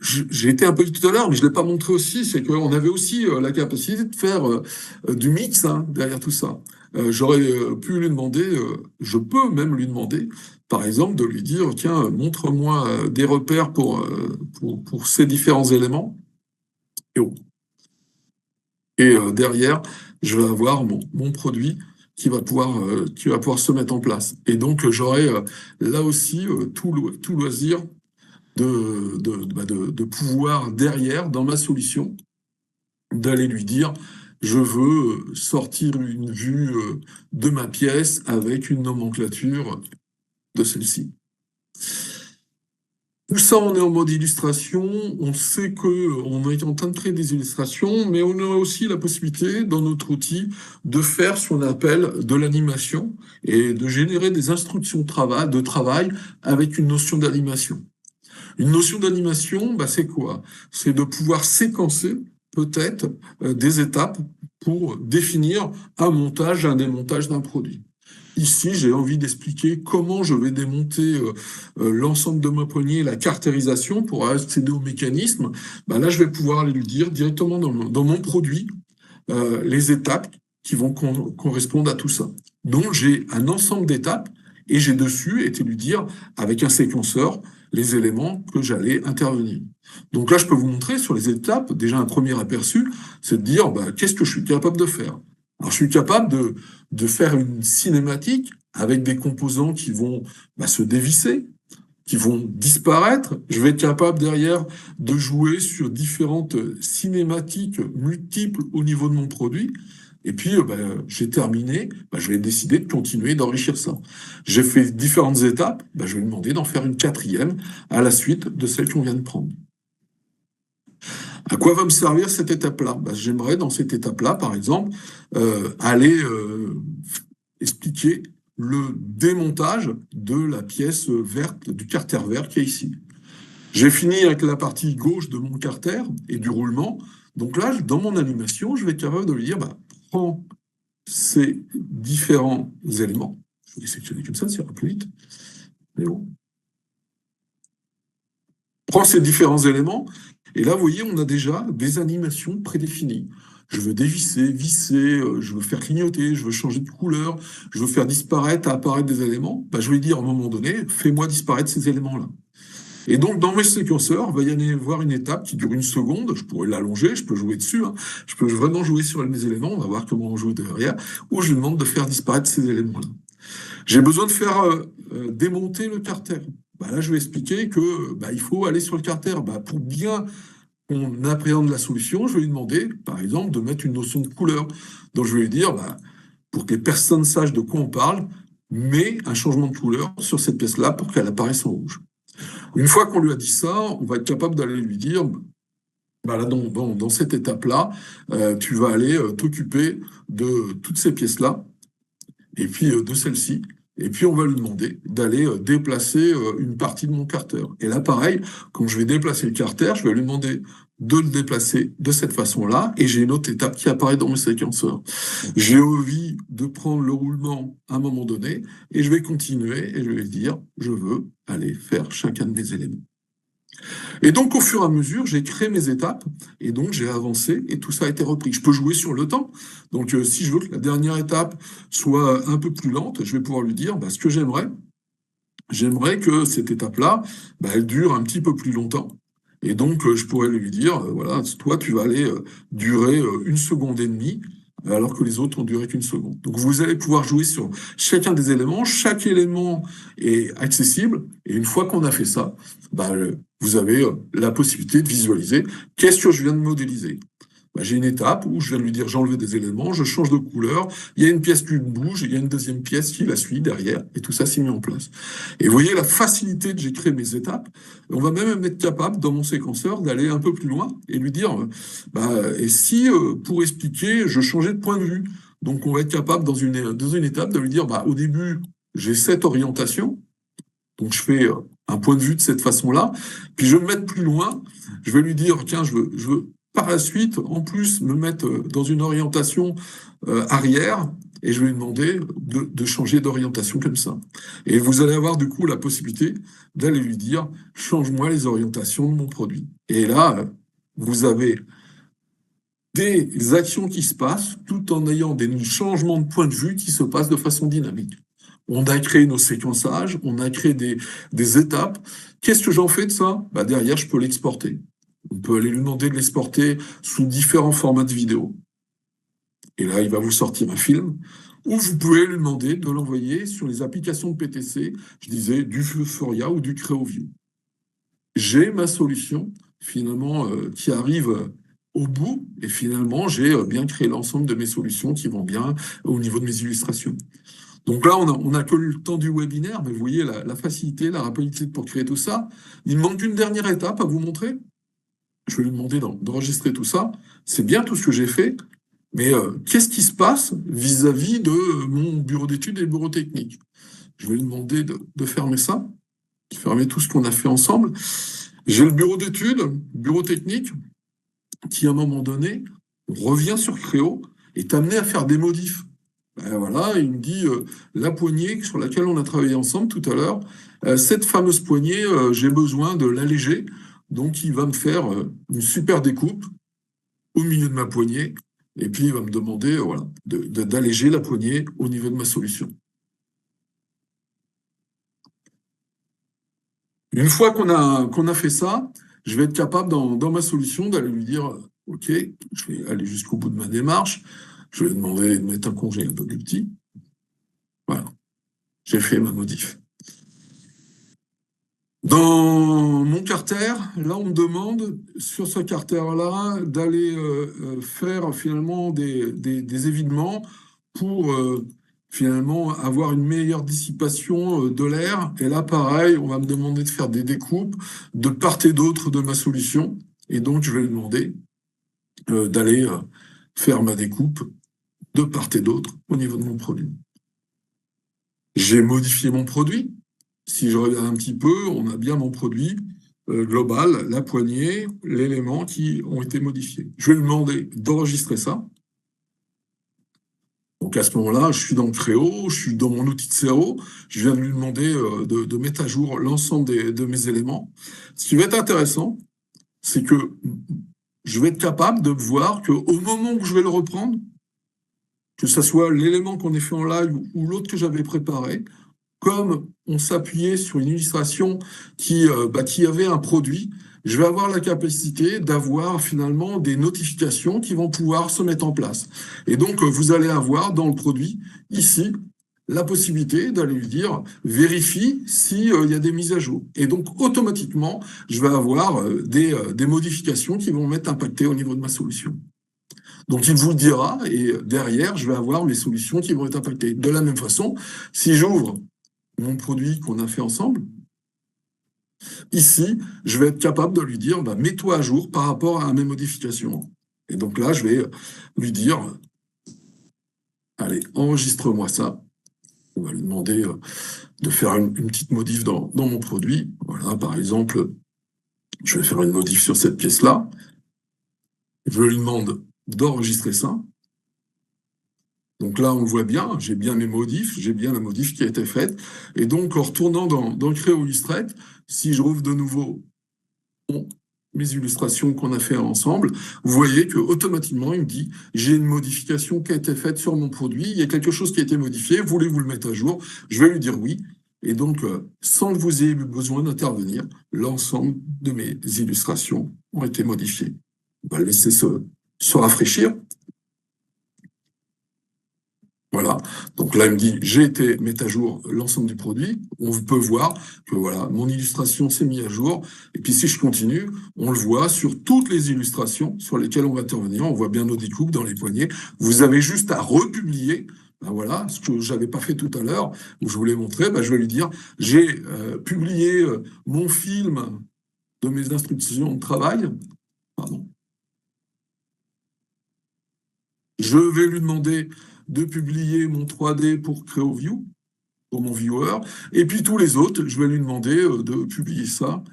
J'ai été un peu dit tout à l'heure, mais je ne l'ai pas montré aussi, c'est qu'on avait aussi la capacité de faire du mix derrière tout ça. J'aurais pu lui demander, je peux même lui demander, par exemple, de lui dire, tiens, montre-moi des repères pour ces différents éléments. Et derrière, je vais avoir mon produit qui va pouvoir se mettre en place. Et donc, j'aurai là aussi tout loisir de pouvoir, derrière, dans ma solution, d'aller lui dire, je veux sortir une vue de ma pièce avec une nomenclature de celle-ci. Tout ça, on est en mode illustration. On sait qu'on est en train de créer des illustrations, mais on a aussi la possibilité, dans notre outil, de faire ce qu'on appelle de l'animation et de générer des instructions de travail avec une notion d'animation. Une notion d'animation, c'est quoi? C'est de pouvoir séquencer peut-être des étapes pour définir un montage, un démontage d'un produit. Ici, j'ai envie d'expliquer comment je vais démonter l'ensemble de ma poignée, la caractérisation pour accéder au mécanisme. Là, je vais pouvoir aller lui dire directement dans mon produit les étapes qui vont correspondre à tout ça. Donc, j'ai un ensemble d'étapes et j'ai dessus été lui dire, avec un séquenceur, les éléments que j'allais intervenir. Donc là, je peux vous montrer sur les étapes, déjà un premier aperçu, c'est de dire qu'est-ce que je suis capable de faire. Alors, je suis capable de faire une cinématique avec des composants qui vont se dévisser, qui vont disparaître. Je vais être capable derrière de jouer sur différentes cinématiques multiples au niveau de mon produit. Et puis, j'ai terminé, je vais décider de continuer d'enrichir ça. J'ai fait différentes étapes, je vais lui demander d'en faire une quatrième à la suite de celle qu'on vient de prendre. À quoi va me servir cette étape-là? J'aimerais, dans cette étape-là, par exemple, aller expliquer le démontage de la pièce verte, du carter vert qui est ici. J'ai fini avec la partie gauche de mon carter et du roulement. Donc là, dans mon animation, je vais être capable de lui dire, prends ces différents éléments. Je vais les sélectionner comme ça ira plus vite. Mais bon. Prends ces différents éléments. Et là, vous voyez, on a déjà des animations prédéfinies. Je veux dévisser, visser, je veux faire clignoter, je veux changer de couleur, je veux faire disparaître, apparaître des éléments. Je vais dire à un moment donné, fais-moi disparaître ces éléments-là. Et donc, dans mes séquenceurs, il va y en avoir une étape qui dure 1 seconde. Je pourrais l'allonger, je peux jouer dessus. Je peux vraiment jouer sur mes éléments. On va voir comment on joue derrière. Ou je lui demande de faire disparaître ces éléments-là. J'ai besoin de faire démonter le carter. Là, je vais expliquer que il faut aller sur le carter. Pour bien qu'on appréhende la solution, je vais lui demander, par exemple, de mettre une notion de couleur. Donc, je vais lui dire, pour que les personnes sachent de quoi on parle, mets un changement de couleur sur cette pièce-là pour qu'elle apparaisse en rouge. Une fois qu'on lui a dit ça, on va être capable d'aller lui dire, là, dans cette étape-là, tu vas aller t'occuper de toutes ces pièces-là, et puis de celle-ci. Et puis, on va lui demander d'aller déplacer une partie de mon carter. Et là, pareil, quand je vais déplacer le carter, je vais lui demander de le déplacer de cette façon-là. Et j'ai une autre étape qui apparaît dans mon séquenceur. J'ai envie de prendre le roulement à un moment donné et je vais continuer et je vais dire, je veux aller faire chacun de mes éléments. Et donc, au fur et à mesure, j'ai créé mes étapes et donc j'ai avancé et tout ça a été repris. Je peux jouer sur le temps. Donc, si je veux que la dernière étape soit un peu plus lente, je vais pouvoir lui dire ce que j'aimerais que cette étape-là, elle dure un petit peu plus longtemps. Et donc, je pourrais lui dire, voilà, toi, tu vas aller durer 1 seconde et demie, alors que les autres ont duré qu'1 seconde. Donc, vous allez pouvoir jouer sur chacun des éléments. Chaque élément est accessible. Et une fois qu'on a fait ça, vous avez la possibilité de visualiser qu'est-ce que je viens de modéliser. J'ai une étape où je viens de lui dire j'ai enlevé des éléments, je change de couleur, il y a une pièce qui bouge, il y a une deuxième pièce qui la suit derrière, et tout ça s'est mis en place. Et vous voyez la facilité que j'ai créé mes étapes. On va même être capable, dans mon séquenceur, d'aller un peu plus loin et lui dire et si, pour expliquer, je changeais de point de vue. Donc on va être capable, dans une étape, de lui dire au début, j'ai cette orientation, donc je fais un point de vue de cette façon-là, puis je vais me mettre plus loin, je vais lui dire tiens, je veux par la suite, en plus, me mettre dans une orientation arrière et je vais lui demander de changer d'orientation comme ça. Et vous allez avoir du coup la possibilité d'aller lui dire « change-moi les orientations de mon produit ». Et là, vous avez des actions qui se passent tout en ayant des changements de point de vue qui se passent de façon dynamique. On a créé nos séquençages, on a créé des étapes. Qu'est-ce que j'en fais de ça? Derrière, je peux l'exporter. On peut aller lui demander de l'exporter sous différents formats de vidéo. Et là, il va vous sortir un film. Ou vous pouvez lui demander de l'envoyer sur les applications de PTC, je disais du Vuforia ou du CreoView. J'ai ma solution, finalement, qui arrive au bout, et finalement, j'ai bien créé l'ensemble de mes solutions qui vont bien au niveau de mes illustrations. Donc là, on a que le temps du webinaire, mais vous voyez la facilité, la rapidité pour créer tout ça. Il me manque une dernière étape à vous montrer. Je vais lui demander d'enregistrer tout ça. C'est bien tout ce que j'ai fait, mais qu'est-ce qui se passe vis-à-vis de mon bureau d'études et le bureau technique? Je vais lui demander de fermer ça, de fermer tout ce qu'on a fait ensemble. J'ai le bureau d'études, bureau technique, qui à un moment donné revient sur Créo, est amené à faire des modifs. Ben voilà, il me dit la poignée sur laquelle on a travaillé ensemble tout à l'heure, cette fameuse poignée, j'ai besoin de l'alléger, donc il va me faire une super découpe au milieu de ma poignée, et puis il va me demander voilà, d'alléger la poignée au niveau de ma solution. Une fois qu'on a fait ça, je vais être capable dans ma solution d'aller lui dire OK, je vais aller jusqu'au bout de ma démarche, je vais lui demander de mettre un congé un peu plus petit. Voilà, j'ai fait ma modif. Dans mon carter, là, on me demande, sur ce carter-là, d'aller faire finalement des évidements pour finalement avoir une meilleure dissipation de l'air. Et là, pareil, on va me demander de faire des découpes de part et d'autre de ma solution. Et donc, je vais lui demander d'aller faire ma découpe de part et d'autre au niveau de mon produit. J'ai modifié mon produit. Si je regarde un petit peu, on a bien mon produit global, la poignée, l'élément qui ont été modifiés. Je vais lui demander d'enregistrer ça. Donc à ce moment-là, je suis dans le Créo, je suis dans mon outil de CAO, je viens de lui demander de mettre à jour l'ensemble de mes éléments. Ce qui va être intéressant, c'est que je vais être capable de voir qu'au moment où je vais le reprendre, que ce soit l'élément qu'on ait fait en live ou l'autre que j'avais préparé, comme on s'appuyait sur une illustration qui avait un produit, je vais avoir la capacité d'avoir finalement des notifications qui vont pouvoir se mettre en place. Et donc, vous allez avoir dans le produit, ici, la possibilité d'aller lui dire « vérifie s'il y a des mises à jour ». Et donc, automatiquement, je vais avoir des modifications qui vont m'être impactées au niveau de ma solution. Donc, il vous le dira, et derrière, je vais avoir mes solutions qui vont être impactées. De la même façon, si j'ouvre mon produit qu'on a fait ensemble, ici, je vais être capable de lui dire mets-toi à jour par rapport à mes modifications. Et donc là, je vais lui dire allez, enregistre-moi ça. On va lui demander de faire une petite modif dans mon produit. Voilà, par exemple, je vais faire une modif sur cette pièce-là. Je lui demande d'enregistrer ça. Donc là, on le voit bien, j'ai bien mes modifs, j'ai bien la modif qui a été faite. Et donc, en retournant dans Créo Illustrate, si je rouvre de nouveau mes illustrations qu'on a fait ensemble, vous voyez que automatiquement, il me dit j'ai une modification qui a été faite sur mon produit, il y a quelque chose qui a été modifié, voulez-vous le mettre à jour? Je vais lui dire oui. Et donc, sans que vous ayez besoin d'intervenir, l'ensemble de mes illustrations ont été modifiées. On va le laisser se rafraîchir. Voilà, donc là, il me dit, j'ai été mettre à jour l'ensemble du produit. On peut voir que voilà, mon illustration s'est mise à jour. Et puis, si je continue, on le voit sur toutes les illustrations sur lesquelles on va intervenir. On voit bien nos découpes dans les poignées. Vous avez juste à republier. Ben voilà, ce que j'avais pas fait tout à l'heure, où je voulais montrer, je vais lui dire, j'ai publié mon film de mes instructions de travail. Pardon. Je vais lui demander de publier mon 3D pour CreoView, pour mon viewer, et puis tous les autres, je vais lui demander de publier ça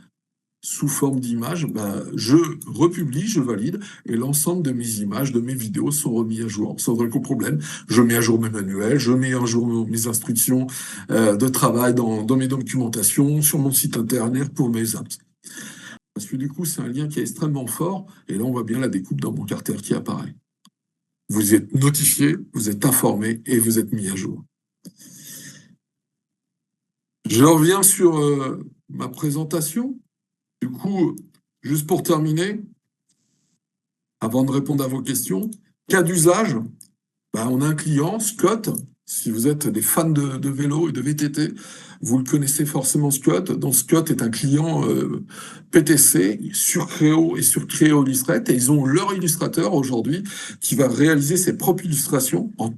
sous forme d'image. Je republie, je valide, et l'ensemble de mes images, de mes vidéos sont remis à jour, sans aucun problème. Je mets à jour mes manuels, je mets à jour mes instructions de travail dans mes documentations, sur mon site internet pour mes apps. Parce que du coup, c'est un lien qui est extrêmement fort, et là, on voit bien la découpe dans mon carter qui apparaît. Vous êtes notifié, vous êtes informé et vous êtes mis à jour. Je reviens sur ma présentation. Du coup, juste pour terminer, avant de répondre à vos questions, cas d'usage, on a un client, Scott, Si vous êtes des fans de vélo et de VTT, vous le connaissez forcément, Scott. Donc Scott est un client PTC sur Creo et sur Creo Illustrate, et ils ont leur illustrateur aujourd'hui qui va réaliser ses propres illustrations en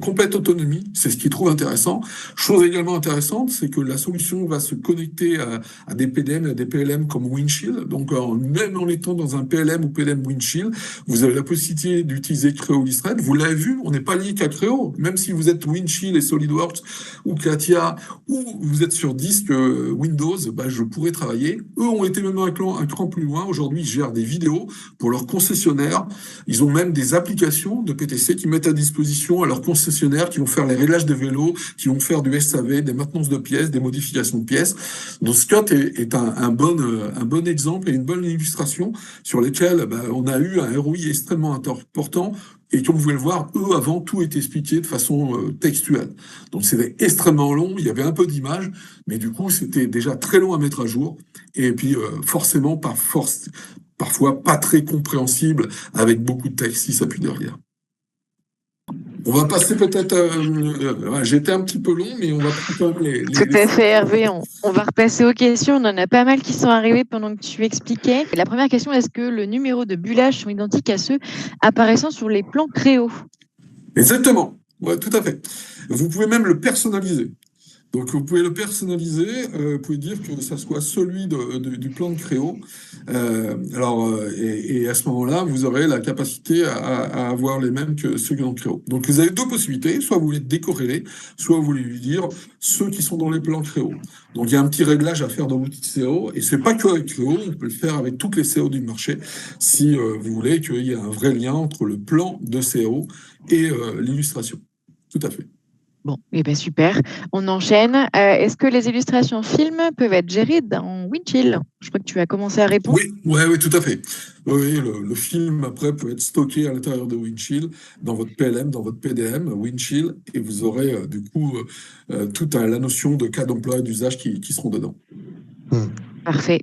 complète autonomie. C'est ce qu'ils trouvent intéressant. Chose également intéressante, c'est que la solution va se connecter à des PDM et à des PLM comme Windshield. Donc même en étant dans un PLM ou PLM Windshield, vous avez la possibilité d'utiliser Creo Illustrate. Vous l'avez vu, on n'est pas lié qu'à Creo. Même si vous êtes Windshield et SolidWorks ou Katia, ou vous êtes sur disque Windows, je pourrais travailler. Eux ont été même un cran plus loin. Aujourd'hui, ils gèrent des vidéos pour leurs concessionnaires. Ils ont même des applications de PTC qui mettent à disposition à leurs concessionnaires qui vont faire les réglages de vélos, qui vont faire du SAV, des maintenances de pièces, des modifications de pièces. Donc Scott est un bon exemple et une bonne illustration sur lesquelles on a eu un ROI extrêmement important. Et comme vous pouvez le voir, eux, avant, tout était expliqué de façon textuelle. Donc, c'était extrêmement long, il y avait un peu d'images, mais du coup, c'était déjà très long à mettre à jour. Et puis, forcément, parfois pas très compréhensible, avec beaucoup de texte qui s'appuie derrière. On va passer peut-être... j'étais un petit peu long, mais on va prendre quand même Tout à fait, Hervé. On va repasser aux questions. On en a pas mal qui sont arrivées pendant que tu expliquais. La première question, est-ce que le numéro de bullage sont identiques à ceux apparaissant sur les plans Creo? Exactement. Ouais, tout à fait. Vous pouvez même le personnaliser. Donc, vous pouvez le personnaliser, vous pouvez dire que ça soit celui du plan de Creo. Et à ce moment-là, vous aurez la capacité à avoir les mêmes que ceux qui sont dans Creo. Donc, vous avez deux possibilités. Soit vous voulez décorréler, soit vous voulez lui dire ceux qui sont dans les plans Creo. Donc, il y a un petit réglage à faire dans l'outil de CO. Et c'est pas que avec Creo, on peut le faire avec toutes les CO du marché si vous voulez qu'il y ait un vrai lien entre le plan de CO et l'illustration. Tout à fait. Bon, super. On enchaîne. Est-ce que les illustrations films peuvent être gérées dans Windshield? Je crois que tu as commencé à répondre. Oui, tout à fait. Oui, le film, après, peut être stocké à l'intérieur de Windshield, dans votre PLM, dans votre PDM, Windshield, et vous aurez, du coup, toute la notion de cas d'emploi et d'usage qui seront dedans. Parfait.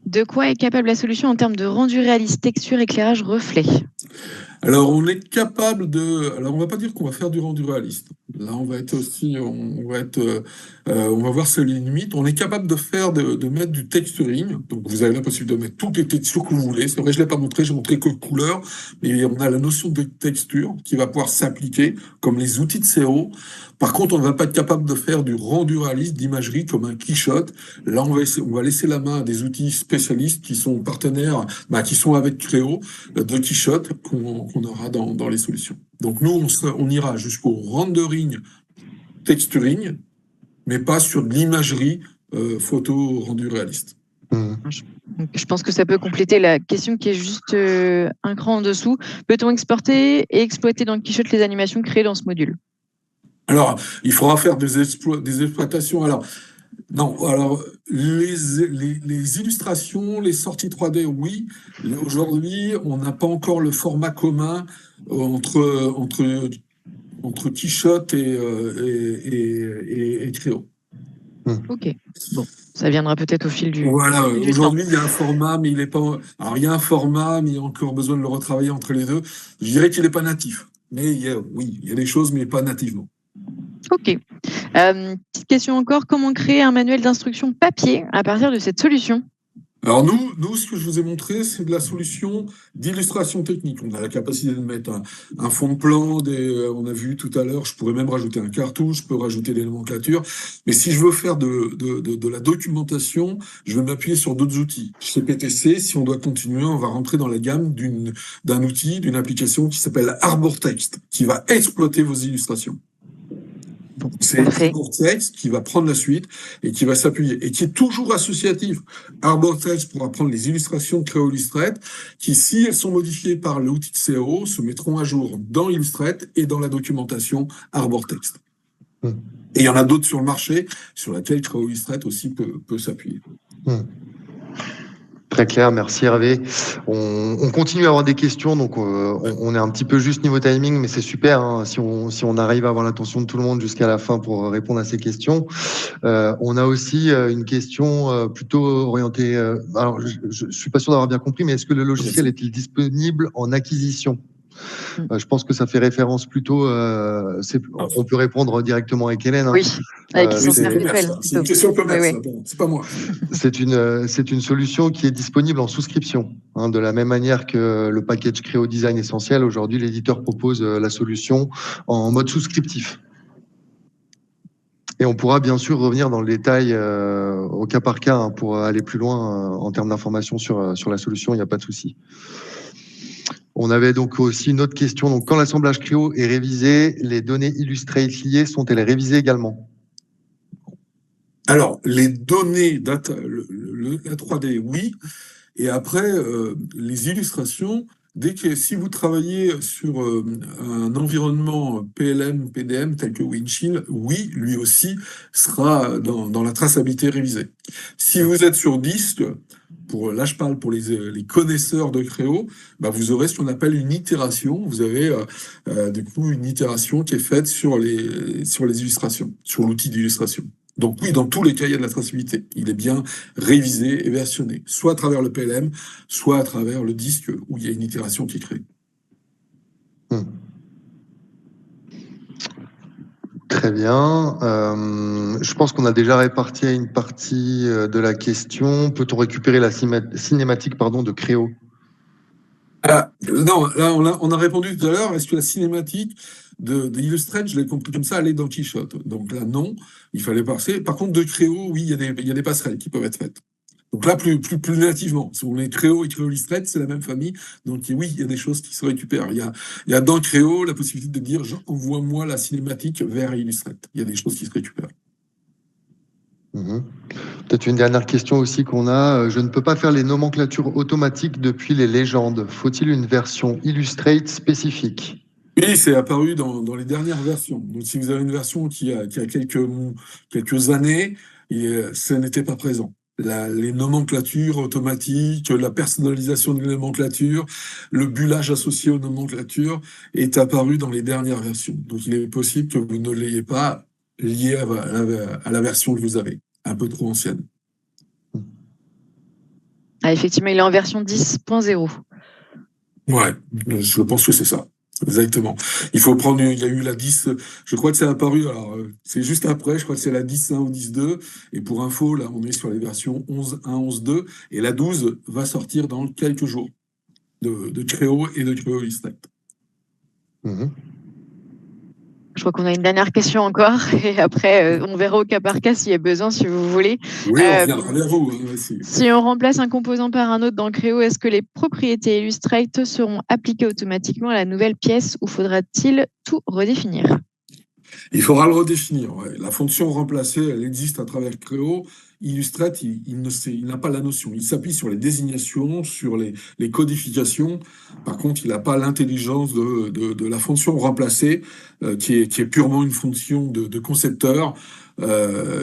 De quoi est capable la solution en termes de rendu réaliste, texture, éclairage, reflet? Alors, on est capable de... Alors, on va pas dire qu'on va faire du rendu réaliste. Là, on va être aussi... on va voir ses limites. On est capable de mettre du texturing. Donc, vous avez la possibilité de mettre toutes les textures que vous voulez. C'est vrai, je l'ai pas montré, j'ai montré que couleur. Mais on a la notion de texture qui va pouvoir s'appliquer comme les outils de CO. Par contre, on ne va pas être capable de faire du rendu réaliste d'imagerie comme un Keyshot. Là, on va laisser la main à des outils spécialistes qui sont partenaires, qui sont avec Creo, de Keyshot, qu'on aura dans les solutions. Donc nous, on ira jusqu'au rendering, texturing, mais pas sur de l'imagerie photo rendu réaliste. Je pense que ça peut compléter la question qui est juste un cran en dessous. Peut-on exporter et exploiter dans Keyshot les animations créées dans ce module? Alors, il faudra faire des exploitations. Alors, non, alors les illustrations, les sorties 3D, oui. Aujourd'hui, on n'a pas encore le format commun entre Keyshot et Creo. Ok. Bon, ça viendra peut-être au fil du. Voilà. Du aujourd'hui, il y a un format, mais il est pas. Alors, il y a un format, mais il y a encore besoin de le retravailler entre les deux. Je dirais qu'il n'est pas natif. Mais il y a des choses, mais pas nativement. Ok. Petite question encore, comment créer un manuel d'instruction papier à partir de cette solution? Alors nous, ce que je vous ai montré, c'est de la solution d'illustration technique. On a la capacité de mettre un fond de plan, on a vu tout à l'heure, je pourrais même rajouter un cartouche, je peux rajouter des nomenclatures. Mais si je veux faire de la documentation, je vais m'appuyer sur d'autres outils. Chez PTC, si on doit continuer, on va rentrer dans la gamme d'un outil, d'une application qui s'appelle ArborText, qui va exploiter vos illustrations. C'est ArborText qui va prendre la suite et qui va s'appuyer et qui est toujours associatif. ArborText pourra prendre les illustrations de Creo Illustrate qui, si elles sont modifiées par l'outil de CO, se mettront à jour dans Illustrate et dans la documentation ArborText. Et il y en a d'autres sur le marché sur lesquels Creo Illustrate aussi peut s'appuyer. Très clair, merci Hervé. On continue à avoir des questions, donc on est un petit peu juste niveau timing, mais c'est super hein, si on arrive à avoir l'attention de tout le monde jusqu'à la fin pour répondre à ces questions. On a aussi une question plutôt orientée. Alors, je suis pas sûr d'avoir bien compris, mais est-ce que le logiciel est-il disponible en acquisition? Je pense que ça fait référence plutôt. On peut répondre directement avec Hélène. Oui, avec licence c'est perpétuelle. une question commerce, Oui. là, bon, c'est pas moi. C'est une solution qui est disponible en souscription. De la même manière que le package Créo Design Essentiel, aujourd'hui, l'éditeur propose la solution en mode souscriptif. Et on pourra bien sûr revenir dans le détail au cas par cas pour aller plus loin en termes d'informations sur la solution, il n'y a pas de souci. On avait donc aussi une autre question. Donc, quand l'assemblage Créo est révisé, les données Illustrate liées sont-elles révisées également? Alors, les données data, la 3D, oui. Et après, les illustrations, si vous travaillez sur un environnement PLM, PDM tel que Windchill, oui, lui aussi sera dans la traçabilité révisée. Si vous êtes sur disque, là je parle pour les connaisseurs de Créo, bah vous aurez ce qu'on appelle une itération. Vous avez du coup une itération qui est faite sur les illustrations, sur l'outil d'illustration. Donc oui, dans tous les cas, il y a de la traçabilité. Il est bien révisé et versionné, soit à travers le PLM, soit à travers le disque où il y a une itération qui est créée. Très bien. Je pense qu'on a déjà réparti une partie de la question. Peut-on récupérer la cinématique de Créo? Non, là on a répondu tout à l'heure. Est-ce que la cinématique de Illustrator, je l'ai compris comme ça, elle est dans Quichotte? Donc là, non, il fallait passer. Par contre, de Créo, oui, il y a des passerelles qui peuvent être faites. Donc là, plus nativement, si on est Créo et Créo Illustrator, c'est la même famille. Donc oui, il y a des choses qui se récupèrent. Il y a dans Créo la possibilité de dire envoie-moi la cinématique vers Illustrator. Il y a des choses qui se récupèrent. Peut-être une dernière question aussi qu'on a. Je ne peux pas faire les nomenclatures automatiques depuis les légendes. Faut-il une version Illustrate spécifique? Oui, c'est apparu dans les dernières versions. Donc si vous avez une version qui a quelques années, ça n'était pas présent. Les nomenclatures automatiques, la personnalisation des nomenclatures, le bullage associé aux nomenclatures est apparu dans les dernières versions. Donc il est possible que vous ne l'ayez pas lié à la version que vous avez, un peu trop ancienne. Effectivement, il est en version 10.0. Ouais, je pense que c'est ça. Exactement. Il y a eu la 10, je crois que c'est apparu, alors c'est juste après, je crois que c'est la 10.1 ou 10.2, et pour info, là on est sur les versions 11.1, 11.2, et la 12 va sortir dans quelques jours de Créo et de Créo Illustrator. Je crois qu'on a une dernière question encore, et après on verra au cas par cas s'il y a besoin, si vous voulez. Oui, on reviendra vers vous. Si on remplace un composant par un autre dans Créo, est-ce que les propriétés Illustrate seront appliquées automatiquement à la nouvelle pièce ou faudra-t-il tout redéfinir? Il faudra le redéfinir. Ouais. La fonction remplacer, elle existe à travers Créo. Illustrate, il n'a pas la notion. Il s'appuie sur les désignations, sur les codifications. Par contre, il n'a pas l'intelligence de la fonction remplacer, qui est purement une fonction de concepteur.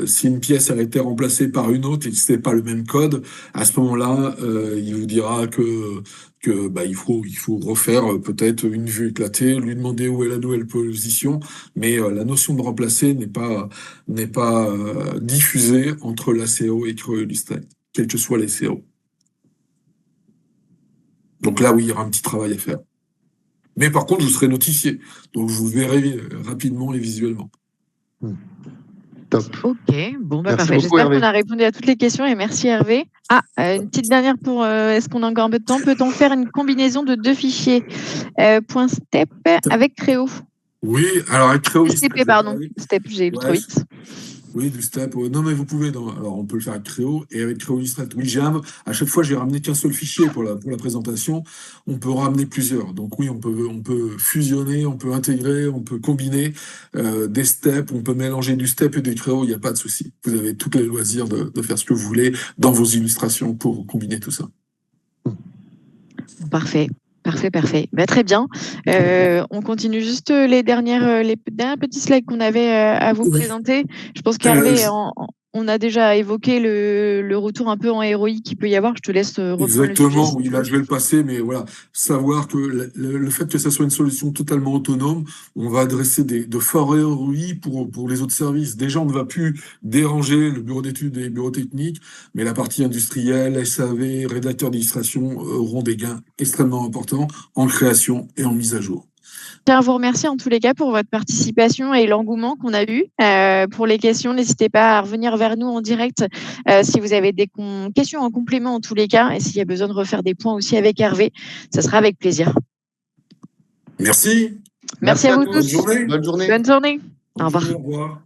Si une pièce a été remplacée par une autre et que ce n'est pas le même code, à ce moment-là, il vous dira que il faut refaire peut-être une vue éclatée, lui demander où est la nouvelle position, mais la notion de remplacer n'est pas diffusée entre la CO et Créo Illustrator, quels que soient les CO. Donc là, oui, il y aura un petit travail à faire. Mais par contre, je serai notifié, donc vous verrez rapidement et visuellement. Top. Ok, bon, parfait. J'espère qu'on a répondu à toutes les questions et merci Hervé. Une petite dernière pour, est-ce qu'on a encore un peu de temps? Peut-on faire une combinaison de deux fichiers .step avec Créo? Oui, alors avec Créo STP, pardon. Step, j'ai eu trop vite. Oui, du step. Non, mais vous pouvez. Alors, on peut le faire avec Créo et avec Créo Illustrator. Oui, à chaque fois, j'ai ramené qu'un seul fichier pour la présentation. On peut ramener plusieurs. Donc oui, on peut fusionner, on peut intégrer, on peut combiner des steps. On peut mélanger du step et du Créo. Il n'y a pas de souci. Vous avez tous les loisirs de faire ce que vous voulez dans vos illustrations pour combiner tout ça. Parfait. Parfait. Très bien. On continue juste les derniers petits slides qu'on avait à vous présenter. Je pense qu'Hervé on a déjà évoqué le retour un peu en héroïque qu'il peut y avoir. Je te laisse reprendre le sujet. Exactement, oui, là je vais le passer, mais voilà, savoir que le fait que ça soit une solution totalement autonome, on va adresser de forts ROI pour les autres services. Déjà, on ne va plus déranger le bureau d'études et les bureaux techniques, mais la partie industrielle, SAV, rédacteur d'illustration auront des gains extrêmement importants en création et en mise à jour. Je tiens à vous remercier en tous les cas pour votre participation et l'engouement qu'on a eu. Pour les questions, n'hésitez pas à revenir vers nous en direct si vous avez des questions en complément en tous les cas et s'il y a besoin de refaire des points aussi avec Hervé, ça sera avec plaisir. Merci. Merci à vous tous. Bonne journée. Bonne journée. Au revoir. Au revoir.